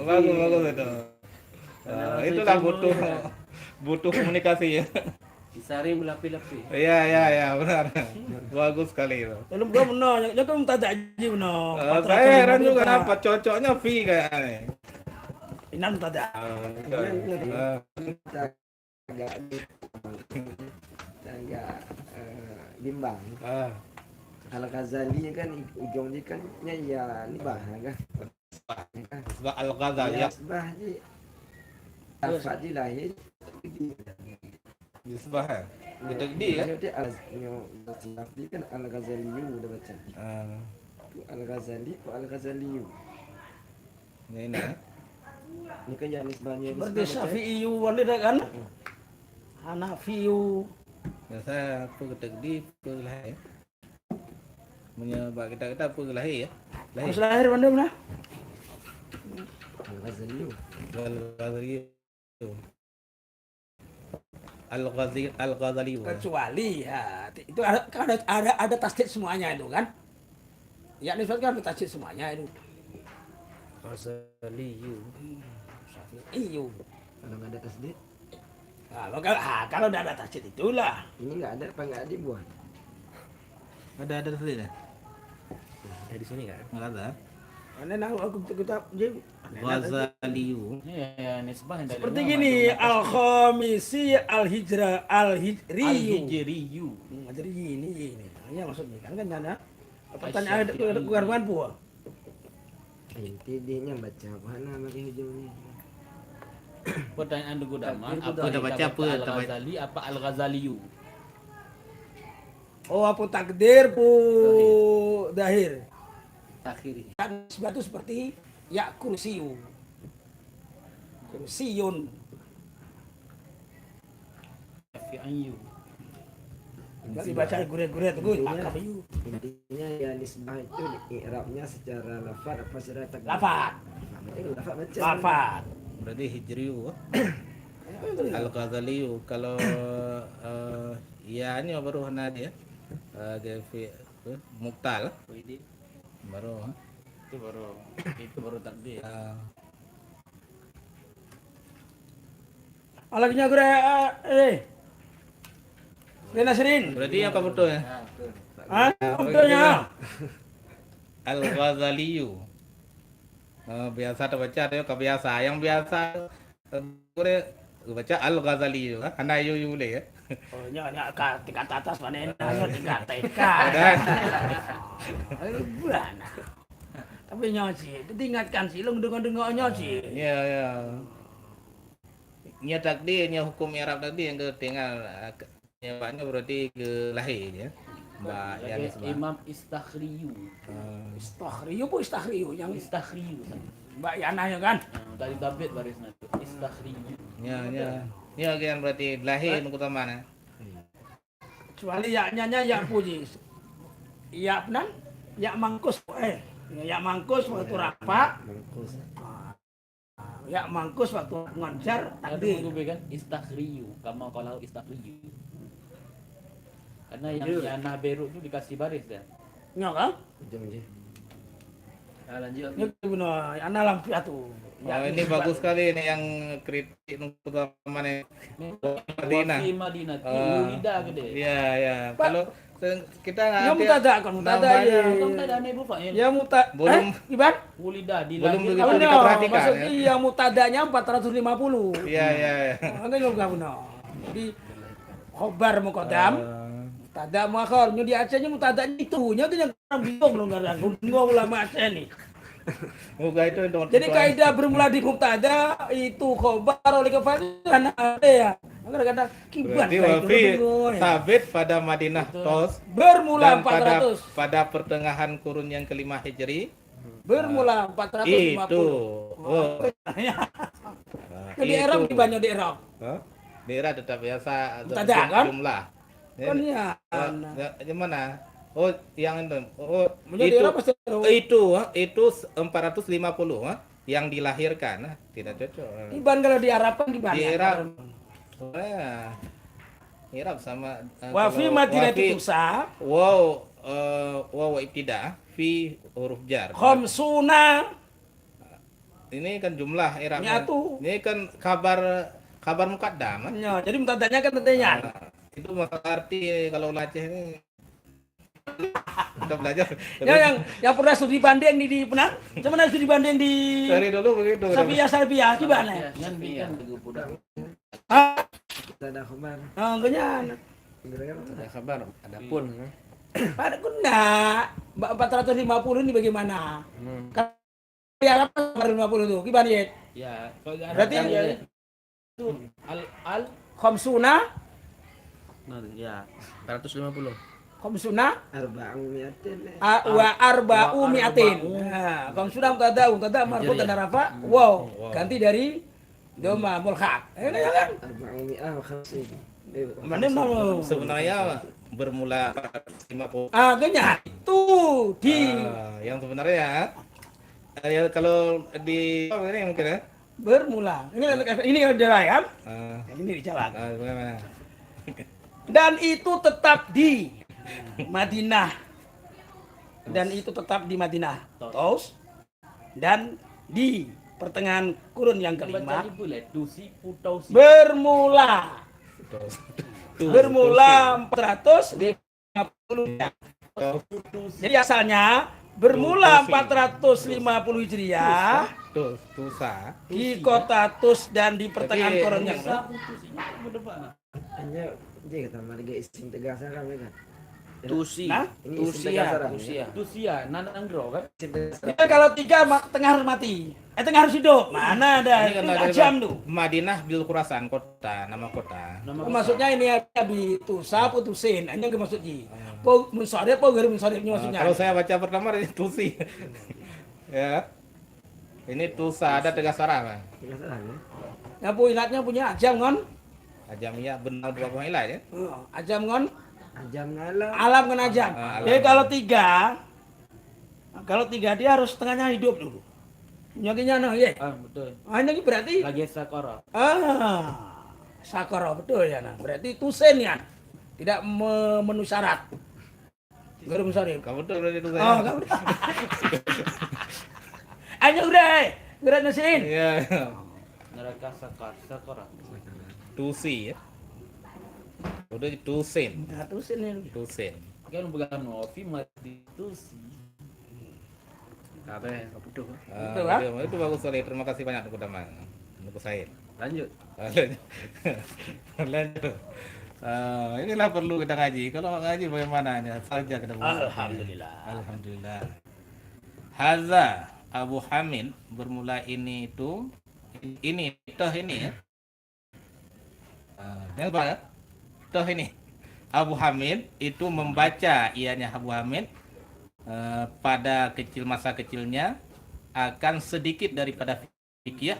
Bagus itu. Itulah butuh komunikasi ya. Disari melapi-lapi. Iya benar. Bagus sekali itu. Kalau bukan benar, ya kan mutada aja benar. Saya heran juga kenapa cocoknya V kayaknya. Ini mutada. Kita agak bimbang. Al-Ghazali kan ujungnya kan ya nibah kan. Sebab Al-Ghazali ya. Sebah di Al-Fadi lahir Disbah. Itu dia ya. Dia Al-Ghazali kan Al-Ghazali udah baca. Al-Ghazali kok Al-Ghazali. Ini. Ini kan yang nisbahnya Berarti Syafi'i walid kan? Hanafiyu. Ya saya apa ketek di lahir. Menyebab kita apa lahir ya. Harus lahir mana mana? Al-Ghazali. Al-Ghazali. Kecuali ya itu ada tasdid semuanya itu kan? Ya nisbat kan ada tasdid semuanya itu. Ghazaliyu. Syafi'i. Kalau nggak ada tasdid, Kalau udah ada tasdid itulah. ini nggak ada apa nggak dibuat? Ada tadi ya? Dari sini kan? Enggak ada. Karena aku kita Ghazaliyu. Ya, nisbah dari seperti gini al-khamisi al-hijriyu. Al-Hijriyu. Jadi gini. Ya maksudnya kan ada pertanyaan ada bukan puas. Intinya baca mana bagi hujungnya? Pertanyaan Dugu Daman, apa Udah baca apa? Al-Ghazali apa Al-Ghazaliyu? Oh apa takdir pu dahir. Takhiri. Kan sebatu seperti ya kursiyu. Kursiyun. Syafi'iyu. Nggak dibaca gure-gure tuh, akar itu. Intinya ya nisbah itu i'rabnya secara lafaz apa secara takdir? Lafat. Lafaz baca. Lafat. Berarti hijriyu. Al-Ghazali kalau ya ini baru dia Devi Muktal Widi. baru Itu baru takdir. Alaknya gure Nasrin. berarti yang kamu tuh ya Ah, contohnya. Al-Ghazali biasa terbaca ada kebiasa yang biasa gue baca Al-Ghazali anak yu le ya Oh, nya tingkat atas mana tingkat TK. dan Ayo bulan. Tapi nyoci, diingatkan sih, lu dengar nyoci. ya nya takdirnya hukum Arab tadi yang ke tinggal nyawanya berarti ke lahir ya Mbak yang Sebagai Imam Istakhriyu. Istakhriyu bu istakhriyu yang Istakhriyu. Mbak Yana ya kan? Tadi tabit barisnya itu Istakhriyu. ya kan berarti lahir nuku mana Kecuali yaknya ya puji. Ya benar? Ya mangkus ya mangkus waktu rapat. Mangkus. Ya mangkus waktu ngoncar Ada tadi. gue kan Istakhriyu. Kamu kalau Istakhriyu. Karena yang Yana Beru itu dikasih baris kan. Nya kan? Jom je. Lanjut. Ini benar, ana lampu atuh. ini bagus sekali ini yang kritik nuku mana Madinah. Wafi Madinah. Ah. Ulida gede. Ya kalau kita Ya mutada kan mutada ya. Kamu tak ada aneh bu Pak? Ya muta. Belum. Iban? Ulida di Belum lahir. begitu. Oh, kita no, perhatikan, maksud ya. iya mutadanya 450. ya Angin lo gak benar. Jadi khobar mukodam, mutada muakhir. Nyu di Acehnya mutadanya itu, nya tuh yang orang bingung lo nggak ada. Gua ulama Aceh nih. Moga itu untuk Jadi kaidah bermula di mubtada itu khobar oleh kefaedan ada ya. Kadang-kadang kibat berarti kayak wafi gitu, ya. sabit pada Madinah tos Bermula dan pada 400. pada pertengahan kurun yang kelima Hijri Bermula 450. itu Jadi Arab di banyak di Arab. daerah tetap biasa Mutada, kan? jumlah Kan ya. gimana yang itu Menjadi itu Arab pasti itu 450 yang dilahirkan tidak cocok Iban kalau di Arab kan di di banyak. Arab Arab sama Wafi kalau Madinah wafi- itu tusa. wow ibtida fi huruf jar Khamsuna ini kan jumlah Arabnya Nyatu. ini kan kabar mukaddam Ya, jadi mutadanya kan tentunya. itu masalah arti kalau Aceh ini kita belajar Ya yang pernah studi banding di pernah? Cuman studi banding di dari dulu begitu Sabia gimana? Kan bikin teguh budak. Ah, Kita ada khabar. enggaknya. Kira-kira ada kabar ada pun Pada enggak. 450 ini bagaimana? Kan di Arab 450 tuh. Gimana ya? Ya, kalau nggak ada Berarti kan ya, itu al khamsuna, ya 150. khamsuna arba'u mi'atin. wa arba'u mi'atin. Nah, khamsuna mutada marfu tanda rafa. Wow, ganti dari doma mulhaq. Ya kan? Arba'u mi'ah wa khamsin. Mana mau? sebenarnya bermula 50 Kayaknya itu di yang sebenarnya ya kalau di ini mungkin ya bermula. Ini yang jalan kan? Ini di jalan. bagaimana Dan itu tetap di Madinah. Dan itu tetap di Madinah. Tos. Dan di pertengahan kurun yang kelima Baca boleh dusi putausi. bermula 450 ya. Jadi asalnya bermula 450 Hijriah Tusa di kota Tus dan di pertengahan Tapi- kurun yang Hanya dia kata marga isim tegas kan kan. Tusi. Nah, Ini isim tegas orang. Tusia, nananggro kan? Isim tegas. Ya, kalau tiga tengah harus mati. Tengah harus hidup. Mana ada? ini kan Itu ada jam tuh. Madinah bil Khurasan kota nama kota Oh, maksudnya ini ada di Tusa putusin. Ini yang maksudnya. Po munsharif po gari munsharifnya maksudnya. kalau saya baca pertama ini Tusi ya ini Tusa ada tegas arah Bang. Tegas orang ya. Ya po ilatnya punya ajam ngon. Ajamiyah benar dua ilah ya Ajam ngon Ajam alam. Alam kan ajam. Alam. Jadi kalau tiga dia harus setengahnya hidup dulu. Nyakinya no, ya. Betul. Ini berarti Lagi sakara. sakara betul ya nah. Berarti tusen ya. Tidak memenuhi syarat. Garum sorry. Kamu tuh berarti itu Oh, kamu. Ayo udah. Gerak nasin. Iya. Neraka sakara. Tusi ya. Udah tusen. Nah, tusen ini. Tusen. Kan bukan Wafi mati itu sih. Apa ya? Betul. Betul, Pak. Itu bagus sekali. Terima kasih banyak untuk Damang. Untuk saya. Lanjut. Lanjut. Inilah perlu kita ngaji. Kalau nggak ngaji bagaimana ini? Saja kita buat. Alhamdulillah. Alhamdulillah. Haza Abu Hamid bermula ini itu ini toh ini ya. Yang apa ya? Toh ini. Abu Hamid itu membaca ianya Abu Hamid pada masa kecilnya akan sedikit daripada fikih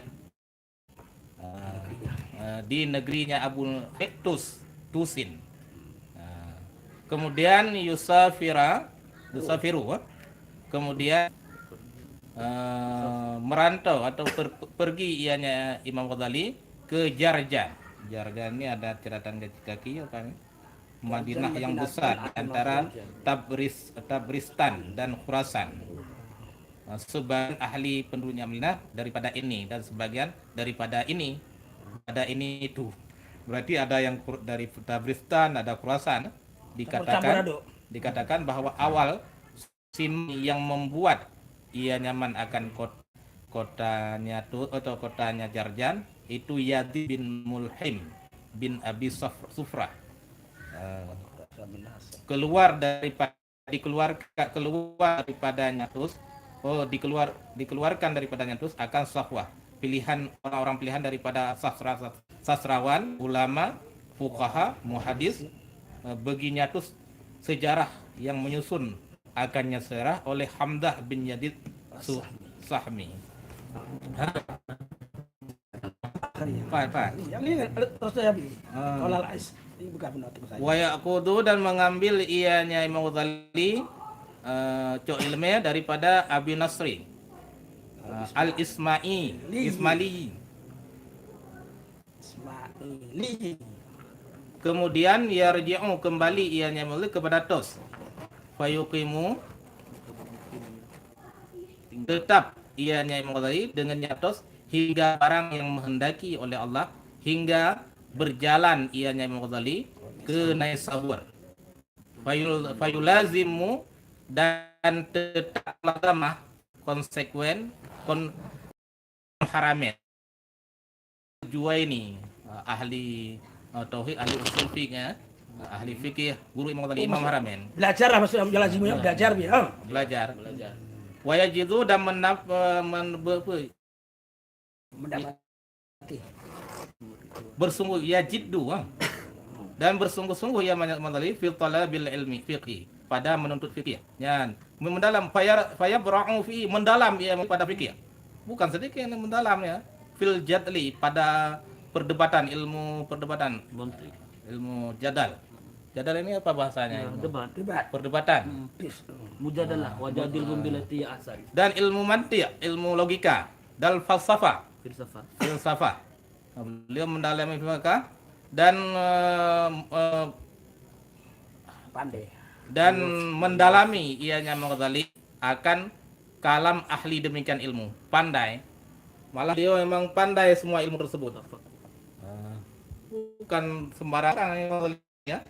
di negerinya Abu Tusin. Kemudian Yusafiru, kemudian merantau atau pergi ianya Imam Ghazali ke Jarjan. Jarjan ini ada catatan kaki apa ini? Madinah yang besar antara Tabristan dan Khurasan. Sebagian ahli penduduknya Madinah daripada ini dan sebagian daripada ini. Ada ini itu. Berarti ada yang dari Tabristan, ada Khurasan. Dikatakan bahwa awal yang membuat ia nyaman akan kotanya Jarjan itu Yazid bin Mulhim bin Abi Sufrah. Dikeluarkan daripadanya terus akan Safwah, pilihan orang-orang pilihan daripada sastrawan, ulama, fuqaha, muhadis, baginya terus sejarah yang menyusun akannya serah oleh Hamdah bin Yazid Sahmi. Pak. Ini terus saya beli. Kalau lais, ini bukan penutup saya. Wa yaqudu dan mengambil ianya Imam Ghazali ilmiah daripada Abi Nasri Ismaili. Kemudian yarji'u kembali ianya mulai kepada Tos. Fayuqimu tetap ianya Imam Ghazali dengan Tos hingga barang yang menghendaki oleh Allah, hingga berjalan ianya Imam Ghazali ke Naisabur. Fayulazimu dan tetap lama konsekuen haramin. Juwaini ahli tauhid, ahli usul fikih, ahli fikih, guru Imam Ghazali, Imam Haramin. Belajar lah maksudnya jelasimnya belajar biar. Belajar. Wa yajidu dan mendapati bersungguh yajiddu dan bersungguh-sungguh ya Ghazali fi talabil ilmi fiqih, pada menuntut fikih. Ya, mendalam fayabra'u fi mendalam ya pada fikih. Bukan sedikit yang mendalam ya. Fil jadli pada perdebatan, ilmu perdebatan, ilmu jadal. Jadal ini apa bahasanya? Debat. Perdebatan. Mujadalah wajadil billati ahsan. Dan ilmu mantiq, ilmu logika, dan falsafah. Filsafah. Beliau mendalami fikih dan pandai. Dan mendalami ianya Ghazali akan kalam ahli demikian ilmu, pandai. Malah dia memang pandai semua ilmu tersebut. Bukan sembarangan ya.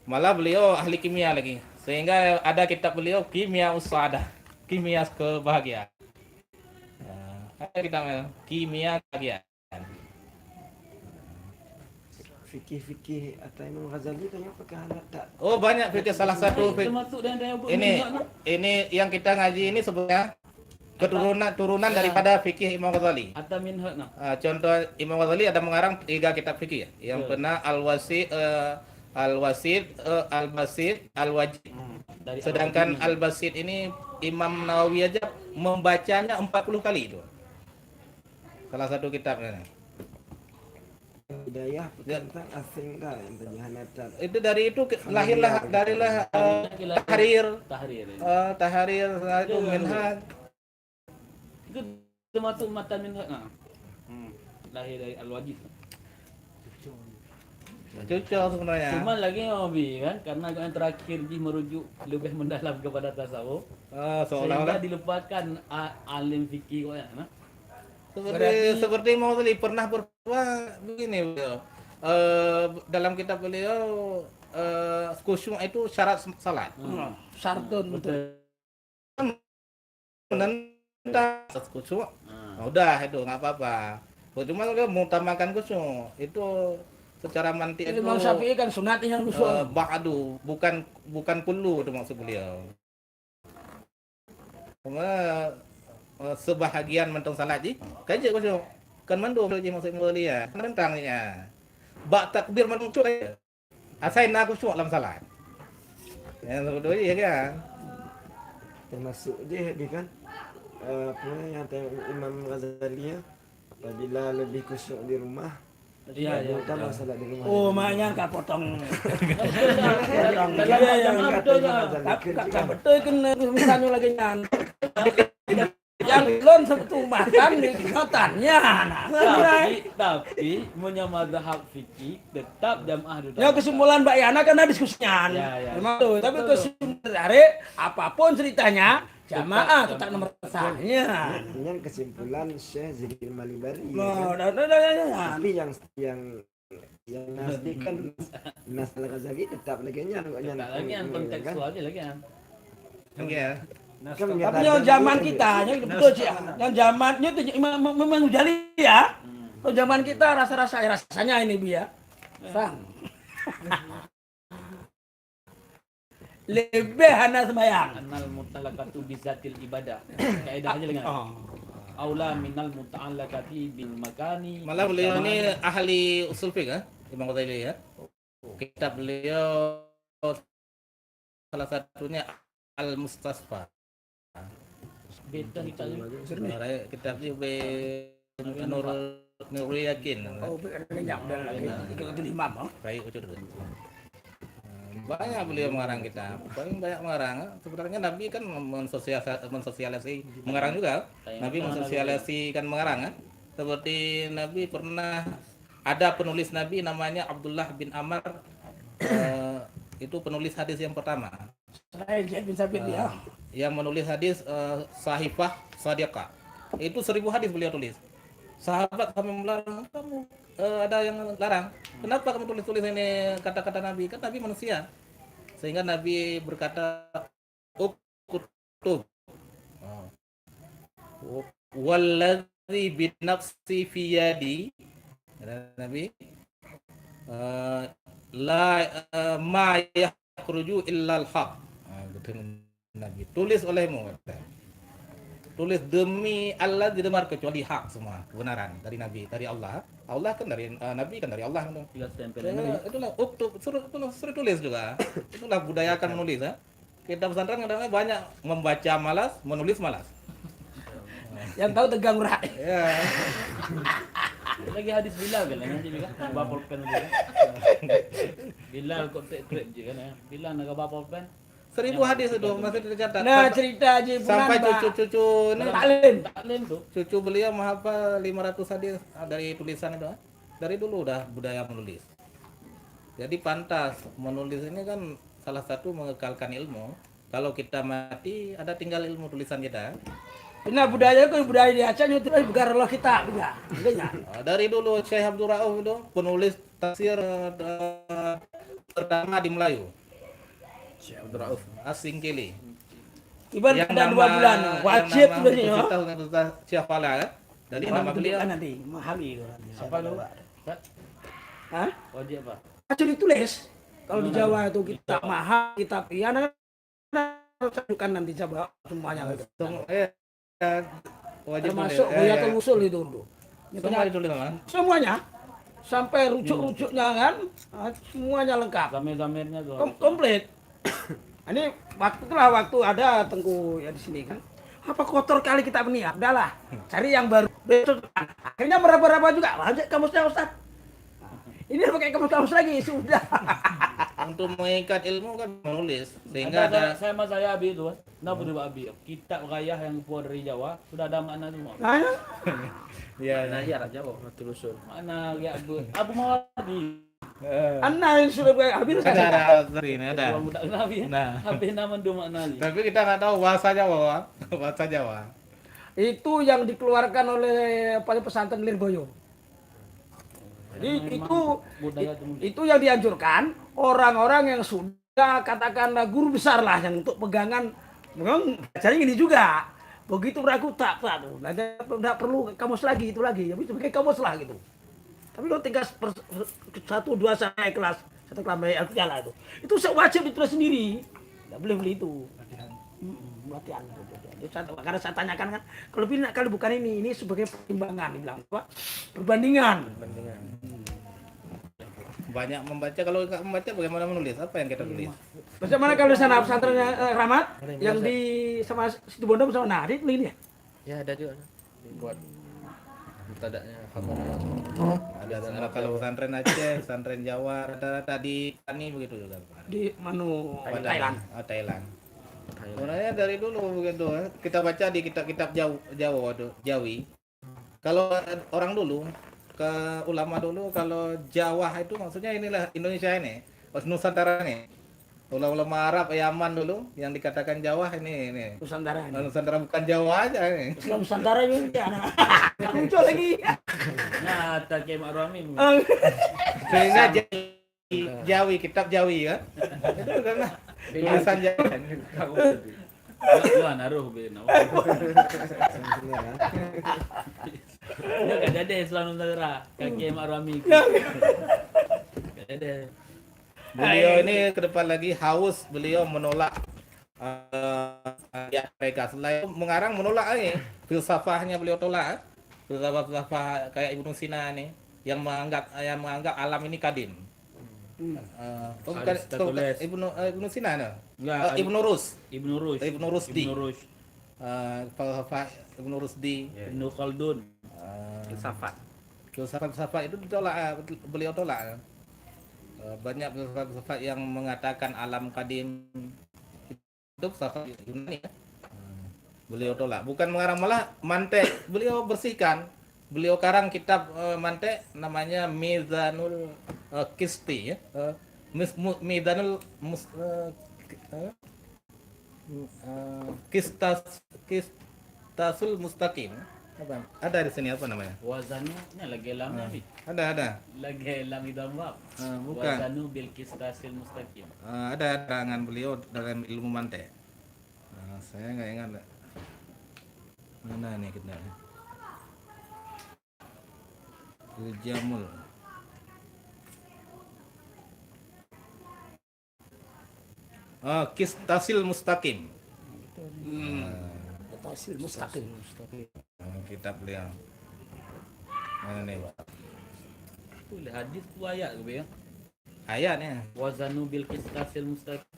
Malah beliau ahli kimia lagi. Sehingga ada kitab beliau Kimia Usada, kimia kebahagiaan. Ada kitabnya Kimia Kebahagiaan. Fikih atau Imam Ghazali tanya pakai alat tak? Oh, banyak fikih. Salah satu Termasuk dan ini yang kita ngaji ini sebenarnya turunan daripada fikih Imam Ghazali. Atamin Contoh Imam Ghazali ada mengarang 3 kitab fikih. Yang pernah Al-Wasit, Al-Basit, Al-Wajid. Sedangkan Al-Basit ini Imam Nawawi aja membacanya 40 kali itu. Salah satu kitabnya. budaya tentang asing kan yang tadi Hanatat. Itu dari itu lahirlah darilah tahrir Tahrir. tahrir itu minhaj. Itu termasuk matan minhaj. Lahir dari Al-Wajiz. Cocok sebenarnya. Cuma lagi Nabi kan karena yang terakhir dia merujuk lebih mendalam kepada tasawuf. Sehingga Seolah-olah dilupakan alim fikih kok ya. seperti mau tadi pernah berfatwa begini beliau. Dalam kitab beliau khusyuk itu syarat salat. Sartun betul. Menentang khusyuk. Udah itu nggak apa-apa. Cuma dia mengutamakan khusyuk itu secara mantik itu Imam Syafi'i kan sunatnya yang khusyuk. ba'du bukan kullu itu maksud beliau. Cuma sebahagian mentong salat ji kaje khusyuk kan mandu ji maksud beliau menentangnya. Ba takbir mencuc asaina khusyuk dalam salat. Yang sebetulnya ya kan. Termasuk dia kan apa yang tengok Imam Ghazali ya, apabila lebih khusyuk di rumah Iya, iya. utama salat di rumah. Oh, maknya enggak potong. Dalam Iya, jamaah iya, betul iya. tak? Enggak betul kan misalnya lagi yang belum satu makan di kenyataannya. Tapi punya mazhab fikih tetap jamaah duduk. Ya kesimpulan Mbak Yana kan ada diskusinya. Ya. Memang tuh, tapi kesimpulan dari apapun ceritanya jamaah tetap nomor sahnya. Ini kesimpulan Syekh Zikir Malibari. No, Ya, kan? nah. Tapi yang nasbi kan Nas Al-Ghazali tetap lagi Tak lagi yang kontekstual aja lagi kan. Ya. Kan Tapi yang zaman kita, yang betul sih, yang zamannya itu memang Ghazali ya. Kalau zaman kita rasanya ini dia. Sang. Lebih hana sembayang. Anal mutalakatu bizatil ibadah. Kaedahnya dengan aula minal muta'allaqati bil makani. Malah beliau ini ahli usul fiqh kan? Imam Ghazali ya. Kitab beliau salah satunya Al-Mustasfa. Beta kita Kitab ini Nurul Yakin. Oh, banyak lagi. Itu imam. Baik ucur. Banyak beliau mengarang kitab. Paling banyak mengarang. Sebenarnya Nabi kan mensosialisasi mengarang juga. Nabi mensosialisasikan mengarang kan. Seperti Nabi pernah ada penulis Nabi namanya Abdullah bin Amr. Itu penulis hadis yang pertama. Saya bin Sabit ya. Yang menulis hadis Sahifah Sadiqah. Itu 1000 hadis beliau tulis. Sahabat kami melarang kamu, ada yang larang. Kenapa kamu tulis ini kata-kata Nabi? Kan Nabi manusia. Sehingga Nabi berkata, uktub. Walladzi binafsi fi yadi. Kata Nabi, la ma yakhruju illa al-haq. Nabi tulis olehmu, tulis demi Allah tidak benar kecuali hak semua kebenaran dari Nabi, dari Allah. Allah kan dari Nabi kan dari Allah. Itulah uktub, suruh tulis juga. Itulah budayakan menulis ya. Kita pesantren kadang-kadang banyak membaca malas, menulis malas. Yang tahu tegang urat. Ya. lagi hadis Bilal kan nanti kan bawa pulpen juga. Bilal kok trip je kan ya. Bilal nak bawa pulpen. 1000 hadis itu masih tercatat. Nah, cerita Haji sampai Punan, Pak. cucu-cucu ini Taklim tuh. cucu beliau menghafal 500 hadis dari tulisan itu. Dari dulu udah budaya menulis. Jadi pantas menulis ini kan salah satu mengekalkan ilmu. Kalau kita mati ada tinggal ilmu tulisan kita. Benar budaya itu budaya di Aceh itu bukan Allah kita, enggak. Dari dulu Syekh Abdul Rauf itu penulis tafsir pertama di Melayu. Syekh Abdul Rauf asing kili. Iban ada 2 bulan wajib tulisnya. Kita Syekh Fala kan. Dari nama beliau nanti memahami itu nanti. Apa lu? Hah? Wajib apa? Wajib ditulis. Kalau di Jawa itu kita mahal, kita piana kan nanti coba semuanya gitu. wajib Termasuk Buyatul Usul itu dulu. Semua ditulis kan? Semuanya sampai rujuk-rujuknya kan semuanya lengkap. Zamir-zamirnya tuh. Komplit. Ini waktu ada Tengku ya di sini kan. Apa kotor kali kita ini ya? Udahlah, cari yang baru. Besok akhirnya berapa juga. Lanjut kamusnya Ustaz. Ini pakai kamus-kamus lagi sudah. Untuk mengikat ilmu kan menulis Ada sehingga ada saya sama saya Abi itu, nah betul Abi. Kitab Rayah yang keluar dari Jawa sudah ada makna semua. Nah, ya Nah, iya Jawa telusur. Makna ya Abu Mawadi. Anda yang sudah pakai habis ada ini ada. Orang budak Nabi. Nah. Habis nama dua makna ni. Tapi kita nggak tahu bahasa Jawa, bahasa Jawa. Itu yang dikeluarkan oleh pesantren Lirboyo. Jadi budaya itu yang dianjurkan orang-orang yang sudah katakanlah guru besar lah yang untuk pegangan memang belajar ini juga. Begitu beraku tak tuh. Tidak perlu kamus lagi itu lagi. Tapi pakai kamus lah gitu. Tapi lo tinggal 1, 2 sampai kelas 1 kelas jalan itu. Itu wajib ditulis sendiri. Tidak boleh beli itu. Latihan. Karena saya tanyakan kan, kalau bukan ini sebagai pertimbangan, dibilang apa? Perbandingan. Banyak membaca, kalau nggak membaca bagaimana menulis? Apa yang kita tulis? Bagaimana kalau sana pesantrennya Rahmat yang di sama Situ Bondo sama nah, dia tulis ini ya? Ya ada juga. Dibuat tadanya khabar. Ada kalau pesantren Aceh, pesantren Jawa, rata-rata di Tani begitu juga. Di Thailand. Thailand. Sebenarnya dari dulu begitu kita baca di kitab-kitab Jawa Jawi. Kalau orang dulu ke ulama dulu kalau Jawa itu maksudnya inilah Indonesia ini, Nusantara ini. Ulama Arab Yaman dulu yang dikatakan Jawa ini. Nusantara ini. Nusantara bukan Jawa aja ini. Islam Nusantara juga. Nah, muncul lagi. Nah, tak kayak Mak Rami. Sehingga Jawi, kitab Jawi kan. Itu karena tulisan Jawi. Luan aruh be nawa. Ya kan ada Islam Nusantara, kaki Mak Rami. Ada. Beliau ini ke depan lagi haus beliau menolak ya mereka selain mengarang menolak ini filsafahnya beliau tolak filsafah kayak Ibnu Sina nih yang menganggap alam ini kadim. Bukan Ibnu Sina no? Enggak, Ibnu Rus. Ibnu Rushd. Ibnu Rusdi. Ibnu Rushd. Falsafah Ibnu Rusdi. Ibnu Khaldun. Filsafat itu ditolak, beliau tolak. Banyak filsafat yang mengatakan alam kadim itu filsafat Yunani ya. Beliau tolak, bukan mengarang malah mantek, beliau bersihkan. Beliau karang kitab mantek namanya Mizanul Kisti ya. Mizanul Kistasul Mustaqim. Apa? Ada di sini apa namanya? Wazanu ni lagi lam Nabi. Ada. Lagi lam itu bab. Bukan. Wazanu bil qistasil mustaqim. Ada terangan beliau dalam ilmu mantek. Saya nggak ingat. Mana nih kita? Jamul. Kistasil Mustaqim. Hasil mustaqim. Kitab beliau. Mana nih? Tu hadis tu ayat ke ya? Ayatnya. Wazanu bil qistasil mustaqim.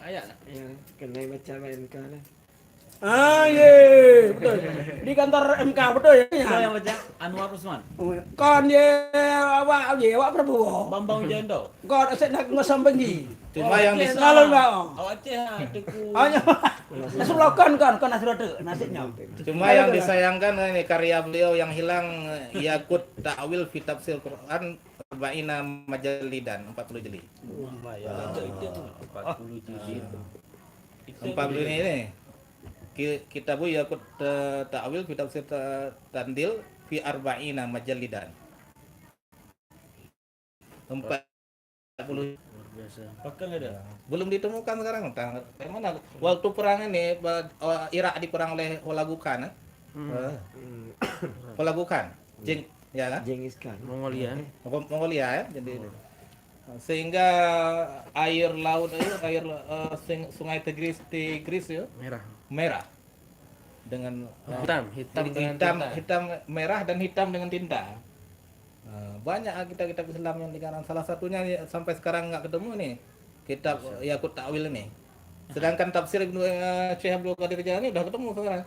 Ayat lah. Ya, kena baca MK lah. Ye, betul. Di kantor MK betul ya. Siapa yang baca? Anwar Usman. Kon awak Prabowo. Bambang Wijoyanto. Kon asyik nak ngosampengi. Cuma yang di Selalu enggak. Awak Aceh ha teku. Hanya nasib lakukan kan nasib ada nasibnya. Cuma yang disayangkan ini karya beliau yang hilang Yakut Ta'wil fi Tafsir Quran Arba'ina Majalidan 40 jilid. Itu 40 jilid. 40 ini Kitabu Yakut Ta'wil fi Tafsir Tandil fi Arba'ina Majalidan. 40 Biasa. Pakai enggak ada? belum ditemukan sekarang. Mana waktu perang ini Irak diperang oleh Holagukan. Holagukan. Ya kan? Genghis Khan. Mongolia. Mongolia ya. Jadi sehingga air laut itu sungai Tigris ya merah dengan hitam merah dan hitam dengan tinta. Banyak kitab-kitab Islam yang dikarang, salah satunya sampai sekarang nggak ketemu nih kitab Yakut Ta'wil ini. Sedangkan tafsir Syekh Abdul Qadir Jailani udah ketemu sekarang.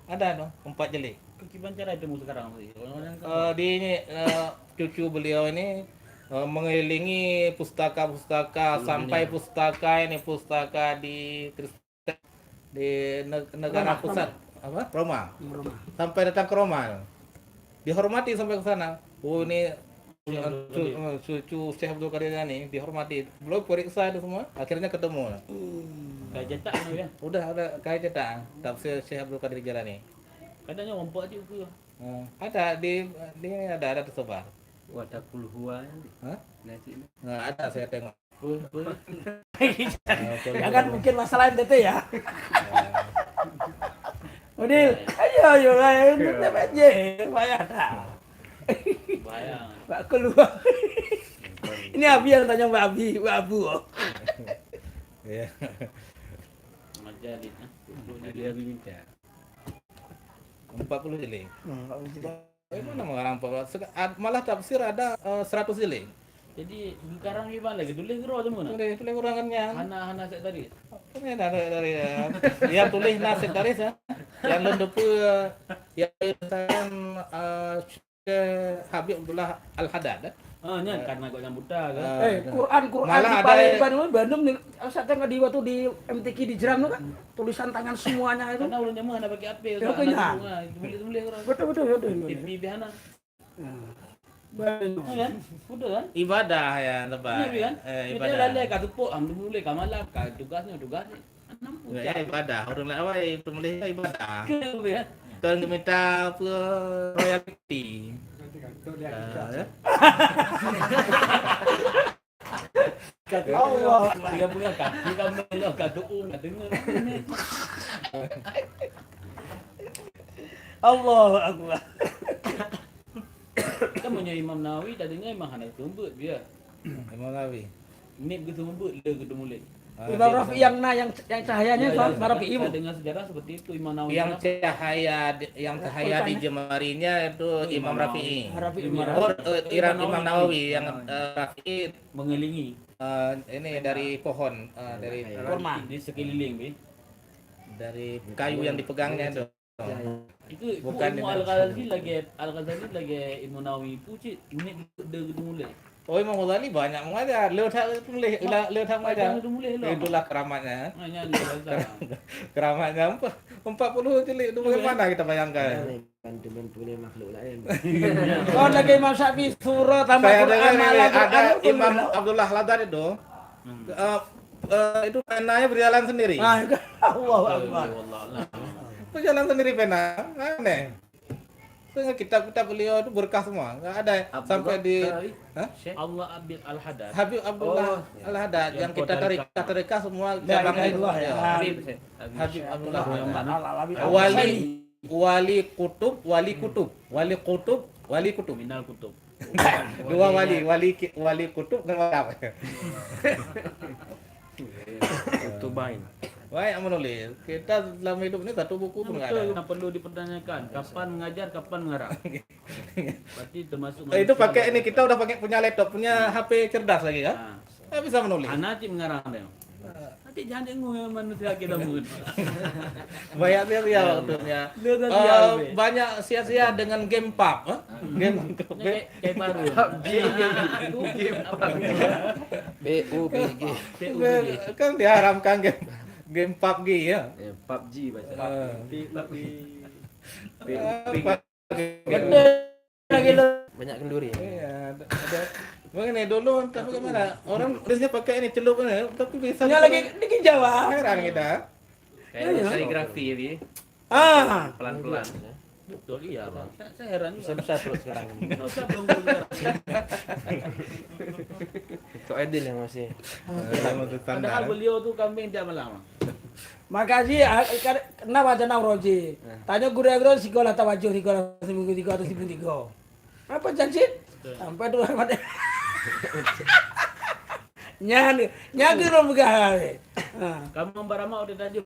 Ada 4 jilid. kekiban cara itu sekarang sih. Orang-orang kan Di ini cucu beliau ini mengelilingi pustaka-pustaka sampai pustaka di Kristen di negara Roma, pusat apa Roma Roma. sampai datang ke Roma dihormati sampai ke sana. Oh ini cucu Syekh Abdul Qadir ini dihormati, belum periksa itu semua akhirnya ketemu. kayak cetak ya. Udah ada kayak cetak tafsir Syekh Abdul Qadir Jalani. Kadangnya ngompok aja buku ya. Ada di ada tersebar. Wadah kulhuwa. Hah? Nasi ini. Ada saya tengok. Jangan mungkin masalah NTT ya. Udil, ayo TPJ, payah dah. Bayang. Mbak keluar. Ini Abi yang tanya Mbak Abu. Iya. Majalid. Dia minta. 40 jilid. Mana mengarang malah tafsir ada 100 jilid. Jadi sekarang gimana lagi? Tulis gero semua nak. Tulis kurangannya. Hana set tadi. Ini dari yang tulis nasib dari ya. Yang lendepu yang Habib Abdullah Al-Haddad. Nya karena kau yang buta kan. Quran Malah di ada Palembang Bandung nih. Saya tengok di waktu di MTQ di Jeram tuh kan tulisan tangan semuanya itu. Karena ulunnya mah nak pakai apa? Ya, benar. Tulis orang. Betul. TV hana. Betul. Kan? Betul kan? ibadah ya tempat. Iya kan? Kita Ibadah. lalai kat tepuk am mulai kamalah kat tugasnya. Nampu. Ya ibadah. Orang lain awal penulis ibadah. Kan? Tuan minta apa royalty. Ya. Kata Allah. Dia punya kaki kamu lo kata kat dengar. Allah Akbar. Kan punya Imam Nawawi tadinya Imam Hanafi tumbut dia. Imam Nawawi. Ini begitu tumbut dia gitu mulai. Imam Rafi yang cahayanya itu Imam Rafi Saya dengar sejarah seperti itu Imam Nawawi. Yang cahaya di jemarinya itu Imam Rafi'i. Imam Nawawi yang Rafi'i mengelilingi ini dari pohon dari Kurma. di sekeliling be. dari kayu yang dipegangnya itu. Itu Bukan bukan Al-Ghazali lagi Imam Nawawi pucit ini dia gitu mulai. Oh Imam Ghazali banyak mengajar, tulis mengajar. Itu mulai lah. Itulah keramatnya. Hanya dia Keramatnya 40 jilid itu bagaimana kita bayangkan. Bantu-bantu ni makhluk lain. Oh lagi Imam Syafi'i surah tambah Saya Quran dengar ini malah ada Quran, Imam Abdullah Haddad itu itu penanya berjalan sendiri. Allah Akbar. wallah. Berjalan sendiri pena. Aneh. Soalnya kitab-kitab beliau itu berkah semua. Enggak ada sampai di Allah Abid Al-Haddad. Habib Abdullah Al-Haddad yang kita tarik semua cabangnya itu. ya. Habib Abdullah Al-Alawi. wali kutub Minal Kutub. dua wali kutub dan wali apa? Kutubain. Baik menulis. Kita dalam hidup ini satu buku pun enggak ada. Betul, yang perlu dipertanyakan. Kapan mengajar, kapan mengarang. Berarti termasuk Itu pakai ini kita udah pakai punya laptop, punya HP cerdas lagi kan? Nah, Nggak bisa menulis. anak cik mengarang dia. Nanti jangan dengung yang manusia kita mungkin. Banyak sia-sia waktunya. Banyak sia-sia dengan game PUBG. Game Kayak baru. BUBG. kan diharamkan game PUBG ya. PUBG baca. Banyak kenduri. Iya, ada. Begini dulu tapi gimana? Orang tulisnya pakai ini celup ini, tapi bisa. Ini lagi di Jawa. heran kita. Kayak kaligrafi ini Ah, pelan-pelan. Betul iya bang. Saya heran juga. Bisa terus sekarang. Usah belum benar. Kok Edil yang masih. Padahal beliau tuh kambing tidak lama. makasih kenapa aja Nauroji. Tanya guru-guru sekolah tawajuh sekolah seminggu 3 atau seminggu 3. Apa janji? Sampai tuh mati. Nyagi dong begawe. Kamu Barama udah tadi.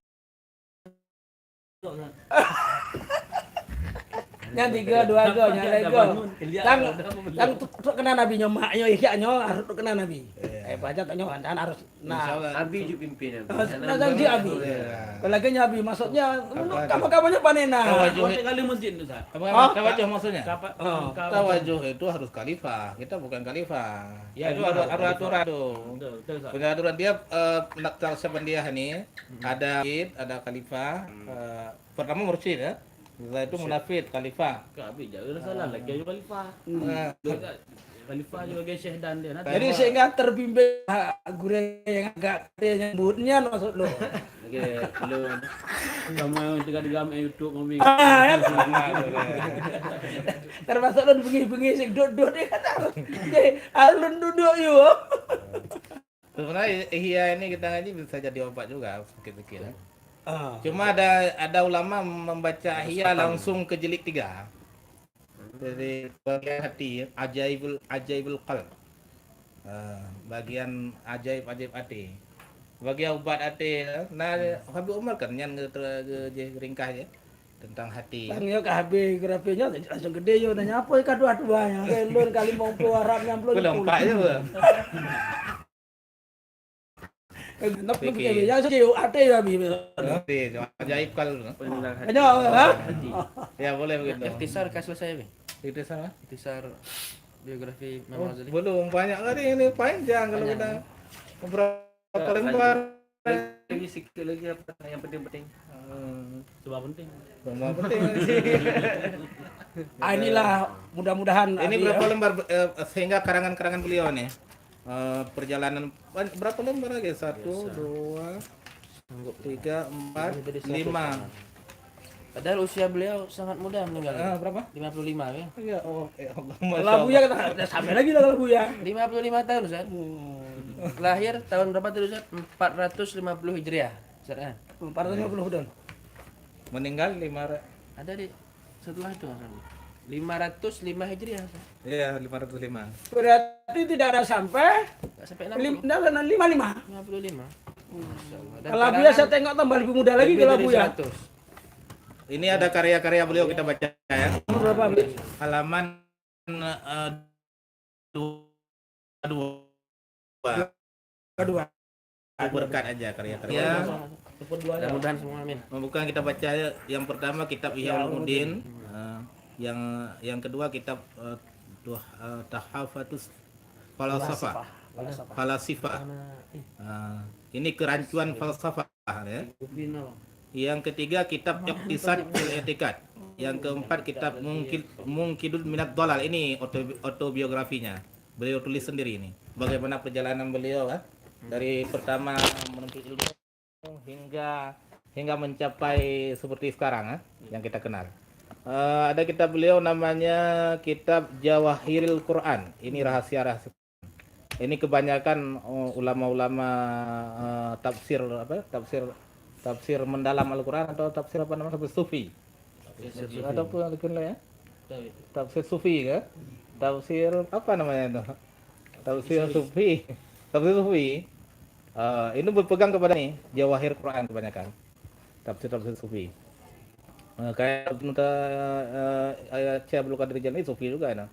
Yang tiga dua go nya lego. Yang tuk kena nabi nyo mak nyo ikhya nyo harus tuk kena nabi. Baca tak nyo kan harus nah. Abi juga pimpin. Nah janji abi. Lagi nabi maksudnya kamu-kamunya panena. Kapan kali masjid tu Ustaz? Tawajuh maksudnya? Kapan? Tawajuh itu harus khalifah, kita bukan khalifah. Ya, Itu ada aturan tuh. Betul, betul Ustaz. Punya aturan dia naktal Sabandiah ini ada id, ada khalifah. Pertama mursyid ya. Setelah itu munafid, khalifah. Kabi jangan salah lagi ayo khalifah. Nah, Khalifah juga guys Syekh Dan dia nanti. Jadi sehingga terbimbing guru yang agak nyebutnya maksud lo. Oke, belum. Kamu juga di YouTube ngomong. Ah, ya. Termasuk lo bengi-bengi sing duduk dia kata. Alun duduk yo. sebenarnya ihya ini kita ngaji bisa jadi obat juga sedikit-sedikit. Ya. Ah. Cuma ada ulama membaca ihya langsung ke jilid 3. Jadi bagian hati, ajaibul qalb. Bagian ajaib hati. Bagian obat hati. Nah, Habib Umar kan yang ringkas ya tentang hati. Tang yo kabeh grafinya langsung gede yo nanya apa ka dua-duanya. Kelun kali mau keluar Arab nyamplung. Belum pak ya. Nap begini ya sih ate ya bi. Hati, ajaib qalb. Ayo ha. Ya boleh begitu. Ikhtisar kasus saya, Bang. Itu sama. Ikhtisar biografi Imam Ghazali. Belum banyak kali ini panjang kalau kita beberapa lembar. Lagi sikit lagi apa yang penting-penting. Coba penting. Semua penting sih. Inilah mudah-mudahan Ini berapa lembar sehingga karangan-karangan beliau nih? Perjalanan berapa lembar lagi? 1, 2, 3, 4, 5. Padahal usia beliau sangat muda meninggal. Berapa? 55 ya. Iya, oh, Lagu ya kata sampai lagi lah lagu ya. 55 tahun Ustaz. Lahir tahun berapa tadi Ustaz? 450 Hijriah. Ustaz kan? 450 dan. Meninggal 5. Ada di setelah itu Ustaz. 505 Hijriah. Ustaz. Iya, 505. Berarti tidak ada sampai Enggak sampai 60. 55. 55. Masyaallah. Dan Kalau Buya saya tengok tambah lebih muda lagi kalau Buya. 100. Ini ada karya-karya beliau kita baca ya. Berapa? Halaman 2. Kedua. Berkat aja karya-karya. Mudah-mudahan semua amin. Bukan kita baca yang pertama kitab Ihya Ulumuddin, yang kedua kitab Tahafatus Falasifah. Ini kerancuan falsafah ya. Yang ketiga kitab Iqtisad fil I'tiqad. Yang keempat kitab Mungkidul Minad Dhalal. Ini autobiografinya. Beliau tulis sendiri ini. Bagaimana perjalanan beliau kan? Dari pertama menuntut ilmu hingga mencapai seperti sekarang yang kita kenal. Ada kitab beliau namanya kitab Jawahirul Quran. Ini rahasia-rahasia. Ini kebanyakan ulama-ulama tafsir mendalam Al-Quran atau tafsir apa namanya? Tafsir Sufi. Ataupun ya? Tafsir Sufi ya? Tafsir apa namanya itu? Tafsir Sufi. Tafsir Sufi. Ini berpegang kepada nih Jawahir Quran kebanyakan. Tafsir Sufi. Kayak Syekh Abdul Qadir Jilani Sufi juga ya.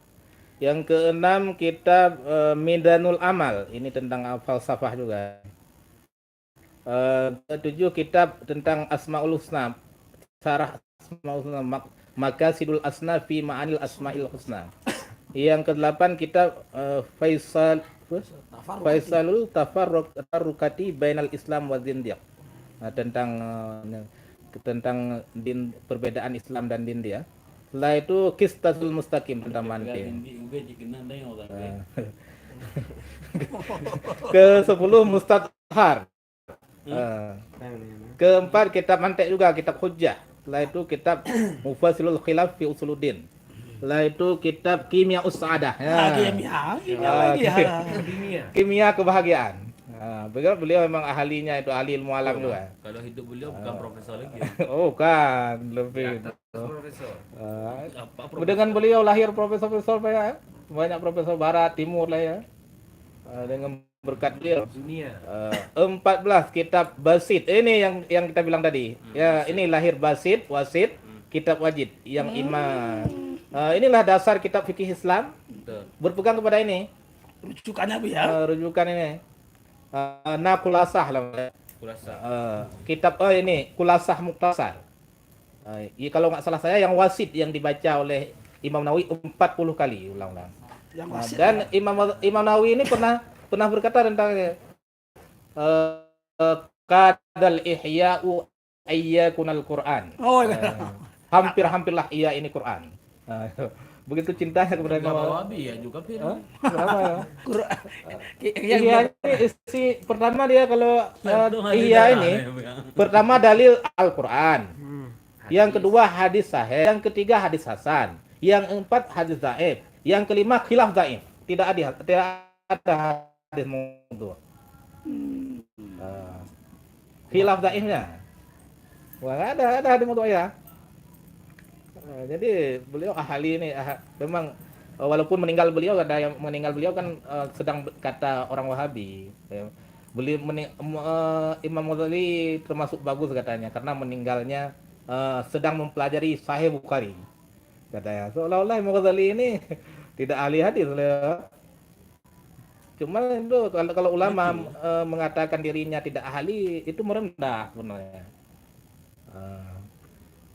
Yang keenam kitab Midanul Amal. Ini tentang falsafah juga. Ketujuh kitab tentang Asmaul Husna, Sarah Asmaul Husna, Maqasidul Asna fi Ma'anil Asmail Husna. Yang kedelapan kitab Faisalul Tafarrukati Bainal Islam wa Zindiq. Tentang perbedaan Islam dan din dia. Setelah itu Qistasul Mustaqim tentang manting. Ke-10 Mustadhar. Keempat kitab mantek juga, kitab Hujjah. Setelah itu kitab Mufasilul Khilaf fi Usuluddin. Setelah itu kitab Kimia Usadah. Kimia kebahagiaan. Beliau memang ahlinya itu, ahli ilmu alam juga. Kalau hidup beliau bukan profesor lagi. Oh kan, lebih. Profesor. Dengan beliau lahir profesor-profesor banyak profesor barat, timur lah ya. Dengan berkat beliau. 14 kitab Basit. Ini yang kita bilang tadi. Ya, ini lahir Basit, Wasit. kitab wajib yang imam. Inilah dasar kitab fikih Islam. Betul. Berpegang kepada ini, Rujukannya Bu ya. rujukan ini. Kulasah lah. Kurasa. Kitab ini Kulasah Muktasar. Kalau nggak salah saya yang wasit yang dibaca oleh Imam Nawawi 40 kali ulang-ulang. Yang wasit. Dan Imam Nawawi ini pernah berkata tentang kadal ihya'u ayyakunal Quran. Oh iya. Hampir-hampirlah iya ini Quran. Begitu cintanya kepada Gak Imam bawa abi ya juga Pir. Kenapa? Yang Iya ini isi pertama dia kalau iya ini Ya. pertama dalil Al-Quran, yang kedua hadis sahih, yang ketiga hadis hasan, yang keempat hadis dhaif, yang kelima khilaf dhaif. Tidak ada hadis maudhu'. Khilaf dhaifnya. Wah, ada hadis maudhu' ya. Jadi beliau ahli ini memang walaupun meninggal beliau, ada yang meninggal beliau kan sedang kata orang Wahabi. Beliau Imam Ghazali termasuk bagus katanya karena meninggalnya sedang mempelajari Sahih Bukhari. Katanya seolah-olah Imam Ghazali ini tidak ahli hadis beliau. Cuma itu kalau ulama mengatakan dirinya tidak ahli itu merendah sebenarnya.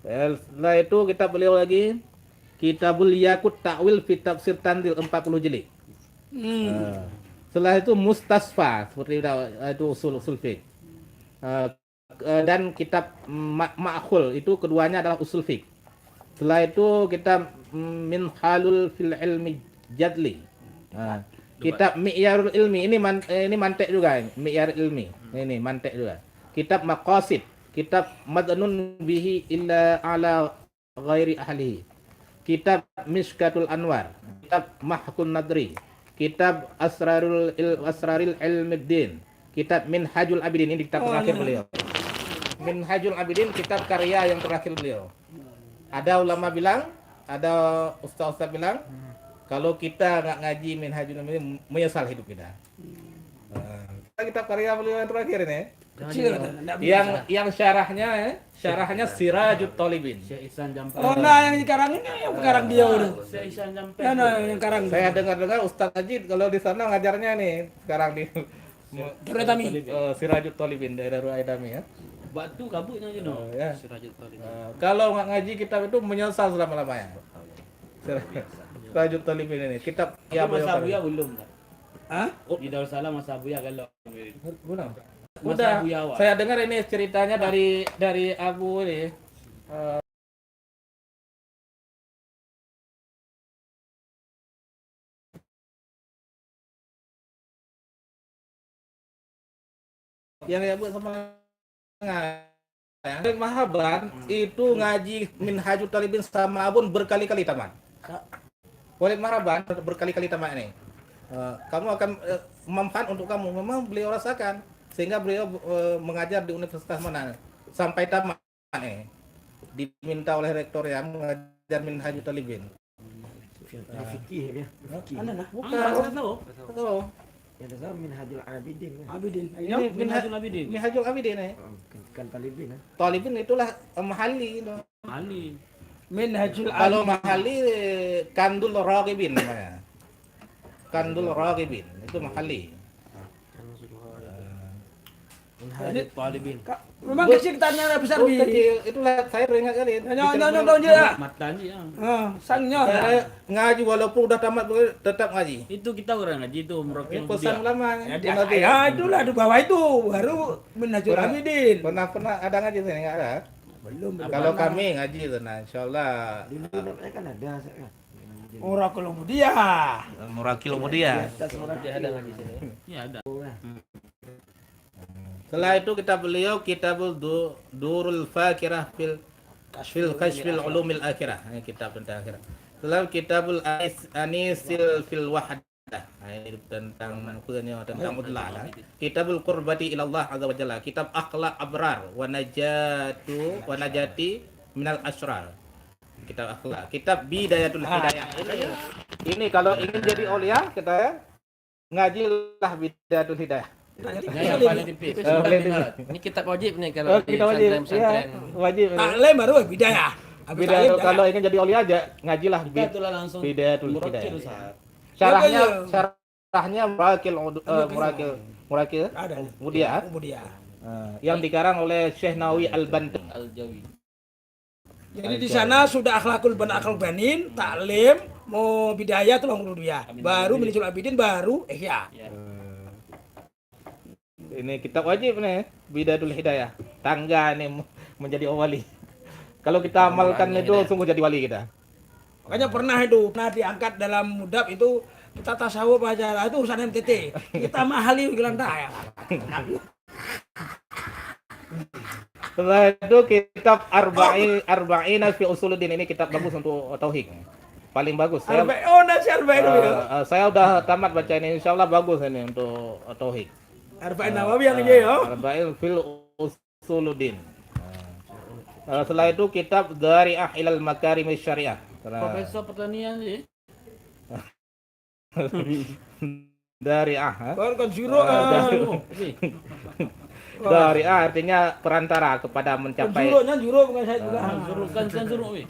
Setelah itu kita beliau lagi Kitabul Yaqut Ta'wil fi Tafsir Tanzil 40 jilid. Setelah itu Mustasfa seperti itu usul fiqh. Dan kitab Ma'khul itu keduanya adalah usul fiqh. Setelah itu kitab Minhalul fil Ilmi Jadli. Kitab Mi'yarul Ilmi ini mantek juga, Mi'yarul Ilmi. Ini mantek juga. Kitab Maqasid, kitab Madnun bihi illa ala ghairi ahlihi. Kitab Mishkatul Anwar, kitab Mahkun Nadri, kitab Asraril Ilmiddin, kitab Minhajul Abidin, ini kitab terakhir beliau. Minhajul Abidin kitab karya yang terakhir beliau. Ada ulama bilang, ada ustaz-ustaz bilang, kalau kita nggak ngaji Minhajul Abidin menyesal hidup kita. Kitab karya beliau yang terakhir ini. Kecil. Enggak bisa. Yang syarahnya Sirajut Thalibin. Syekh Ihsan Jampe. Oh nah yang sekarang ini yang sekarang dia udah. Syekh Ihsan Jampe. Ya nah yang sekarang. Saya dengar Ustaz Ajid kalau di sana ngajarnya nih sekarang di Teretami. Sirajut Thalibin daerah Ruaidami ya. Batu kabutnya gitu. Ya. Sirajul Talib. Kalau nggak ngaji kitab itu menyesal selama-lamanya. Sirajut Thalibin ini kitab Ya beliau Mas kan. Abuya belum kan? Hah? Di Darussalam Mas Abuya kalau. Belum. Mas Udah, Abuya awal. saya dengar ini ceritanya dari Abu ini. Yang ya buat sama Mahaban itu ngaji Minhajul Talibin sama Abun berkali-kali tamat. Walid Mahaban berkali-kali tamat ini. Kamu akan manfaat untuk kamu. Memang beliau rasakan sehingga beliau mengajar di universitas mana sampai tamat nih. Diminta oleh rektor yang mengajar Minhajul Talibin. Fikih ya. Mana nah? Bukan tahu. Oh, Ya ada Minhajul Abidin kan. Abidin. ini Minhajul Abidin. Minhajul Abidin nih. Kan Talibin kan. Talibin itulah mahali. Ali. Minhajul Kalau Abidin. mahali Kandul Raghibin namanya. Kandul Raghibin itu mahali. Minhajul Talibin. Memang kecil tanya besar Oh, bi. kecil. Itulah saya ingat kali. Nyonya dia. Matanya ya. Sangnya. Saya ngaji walaupun udah tamat tetap ngaji. Itu kita orang ngaji itu Ini Merokil pesan ulama. Ya itulah di bawah itu baru Minhajul Abidin. Pernah ada ngaji sini enggak ada? Belum. Kalau kami ngaji tuh, nah insyaallah Dulu namanya kan ada saya. Orang Kolombodia. Murakil Mudia. Dia ada ngaji sini. Ya ada. Setelah itu kita beliau Kitabul Durul Fakirah fil Kashfil Ulumil Akhirah. Ini kitab tentang akhirat. Setelah Kitabul Anisil fil Wahdah. Ini tentang mudlah. Kitabul Qurbati ilallah azza wa jalla. Kitab Akhlaq Abrar wa Najati minal Asrar. Kitab akhlak. Kitab Bidayatul Hidayah. Ini kalau ingin jadi aulia kita ngajilah Bidayatul Hidayah. Ya yang paling tipis. Ini kitab wajib nih kalau di Kita wajib. pesantren-pesantren. Iya, wajib. Taklim baru bidaya. Habis Bidayatul, taklim dah. kalau ingin jadi wali aja ngajilah Kita itulah langsung Bidayatul murakil, Hidayah. Ustaz. Syarahnya Ya, syarahnya Murakil Ada. Mudia. Mudia. Yang dikarang oleh Syekh Nawawi Al-Banten. Al-Jawi. Jadi di sana sudah akhlakul banin, taklim, mau bidayah tulang dia. Baru Minhajul Abidin, baru ihya. Ya. Ini kitab wajib nih, Bidayatul Hidayah. Tangga nih menjadi wali. Kalau kita amalkan itu sungguh jadi wali kita. Makanya pernah diangkat dalam mudab itu kita tasawuf aja itu urusan MTT. Kita mahali gelantah ya. Setelah itu kitab Arba'ina fi Usuluddin, ini kitab bagus untuk tauhid. Paling bagus. Nasi arba'in itu ya. Saya udah tamat baca ini, insyaallah bagus ini untuk tauhid. Arba'in Nawawi yang ini ya. Arba'in fil Usuluddin. Setelah itu kitab Dhari'ah ilal Makarimis Syariah. Profesor pertanian sih. Dhari'ah. Kan zero Dhari'ah artinya perantara kepada mencapai. Juro bukan saya juga. Suruh kan suruh weh.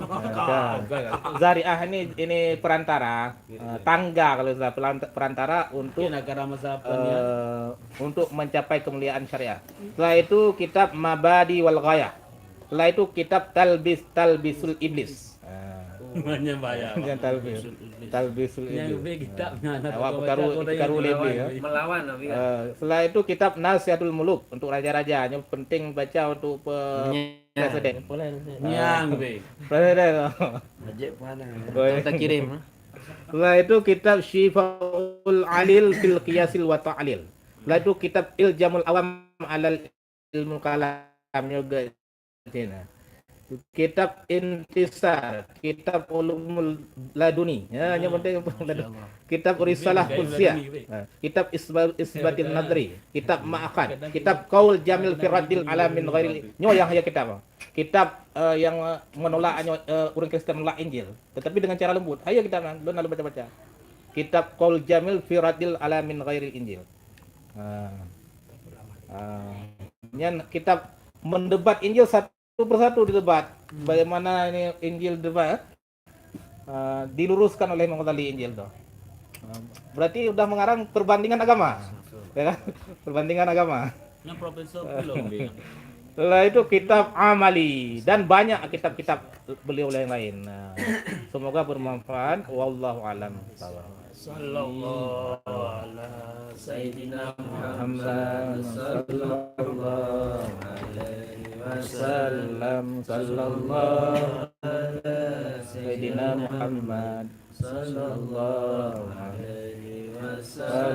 Zari'ah ini perantara, tangga kalau sudah perantara untuk Negara masa pertanian. untuk mencapai kemuliaan syariah. Setelah itu kitab Mabadi wal Ghayah. Setelah itu kitab Talbisul Iblis. Banyak bayar. Yang Talbisul Yang Iblis. kitabnya Awak pekaru lebih ya. Melawan Nabi kan. Setelah itu kitab Nasihatul Muluk untuk raja-raja. Yang penting baca untuk presiden. Nyang be. Presiden. Ajak mana? Kita kirim. Setelah itu kitab Syifaul Alil fil Qiyasil wa Ta'lil. Setelah itu kitab Iljamul Awam alal Ilmu Kalam juga. Kitab Intisar, kitab Ulumul Laduni, ya, yang penting kitab Risalah Qudsiyah, kitab Isbatil Nadri, kitab Ma'akad, kitab Qaul Jamil Firadil Alamin Ghairil. Nyo yang hanya kitab yang menolak orang Kristen menolak Injil, tetapi dengan cara lembut. Ayo kita lalu baca-baca. Kitab Qaul Jamil Firadil Alamin Ghairil Injil. Yang kitab mendebat Injil satu persatu didebat. Bagaimana ini Injil debat diluruskan oleh Imam Ghazali Injil tuh. Berarti udah mengarang perbandingan agama. Ya kan? Perbandingan agama. Yang profesor belum be. Setelah itu kitab Amali dan banyak kitab-kitab beliau yang lain. Semoga bermanfaat. Wallahu a'lam. Sallallahu ala sayyidina Muhammad sallallahu alaihi wasallam sallallahu ala sayyidina Muhammad sallallahu alaihi wasallam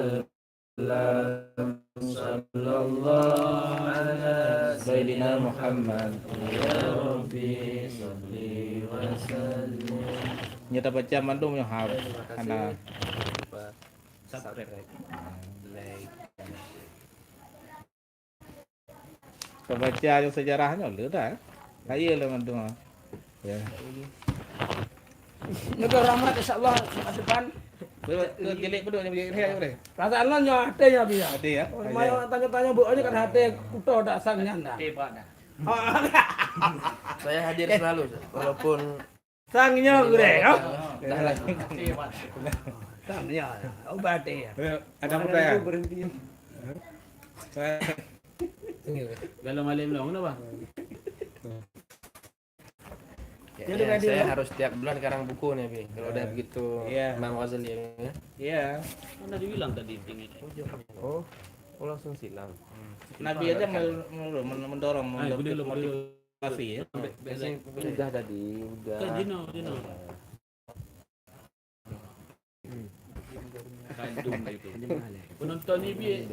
sallallahu ala sayyidina Muhammad ya rabbi salli wa sallim. Nyata baca mandum yang anak subscribe, like. Baca yang sejarahnya udah. Kaya lah mandum. Ya. Negara rahmat insyaallah masa depan. Jelek betul ni dia boleh. Perasaan lo nyo hati ya biya. Hati ya. Mayo tanya-tanya bu ini kan hati kuto dak sangnya ndak. Saya hadir selalu walaupun Sangnya gure ya. dah lah. Sangnya obat ya. Ada muda ya. Kalau malam long na ba? Ya, saya harus tiap bulan karang buku nih, Bi. Kalau udah begitu Iya. Imam Ghazali ya. Iya. Kan tadi bilang tadi tinggi. Oh, langsung silang. Nabi aja mendorong Budelo. motivasi ya. Udah tadi, udah. Kan Jino. Kandung itu. Penonton ni bi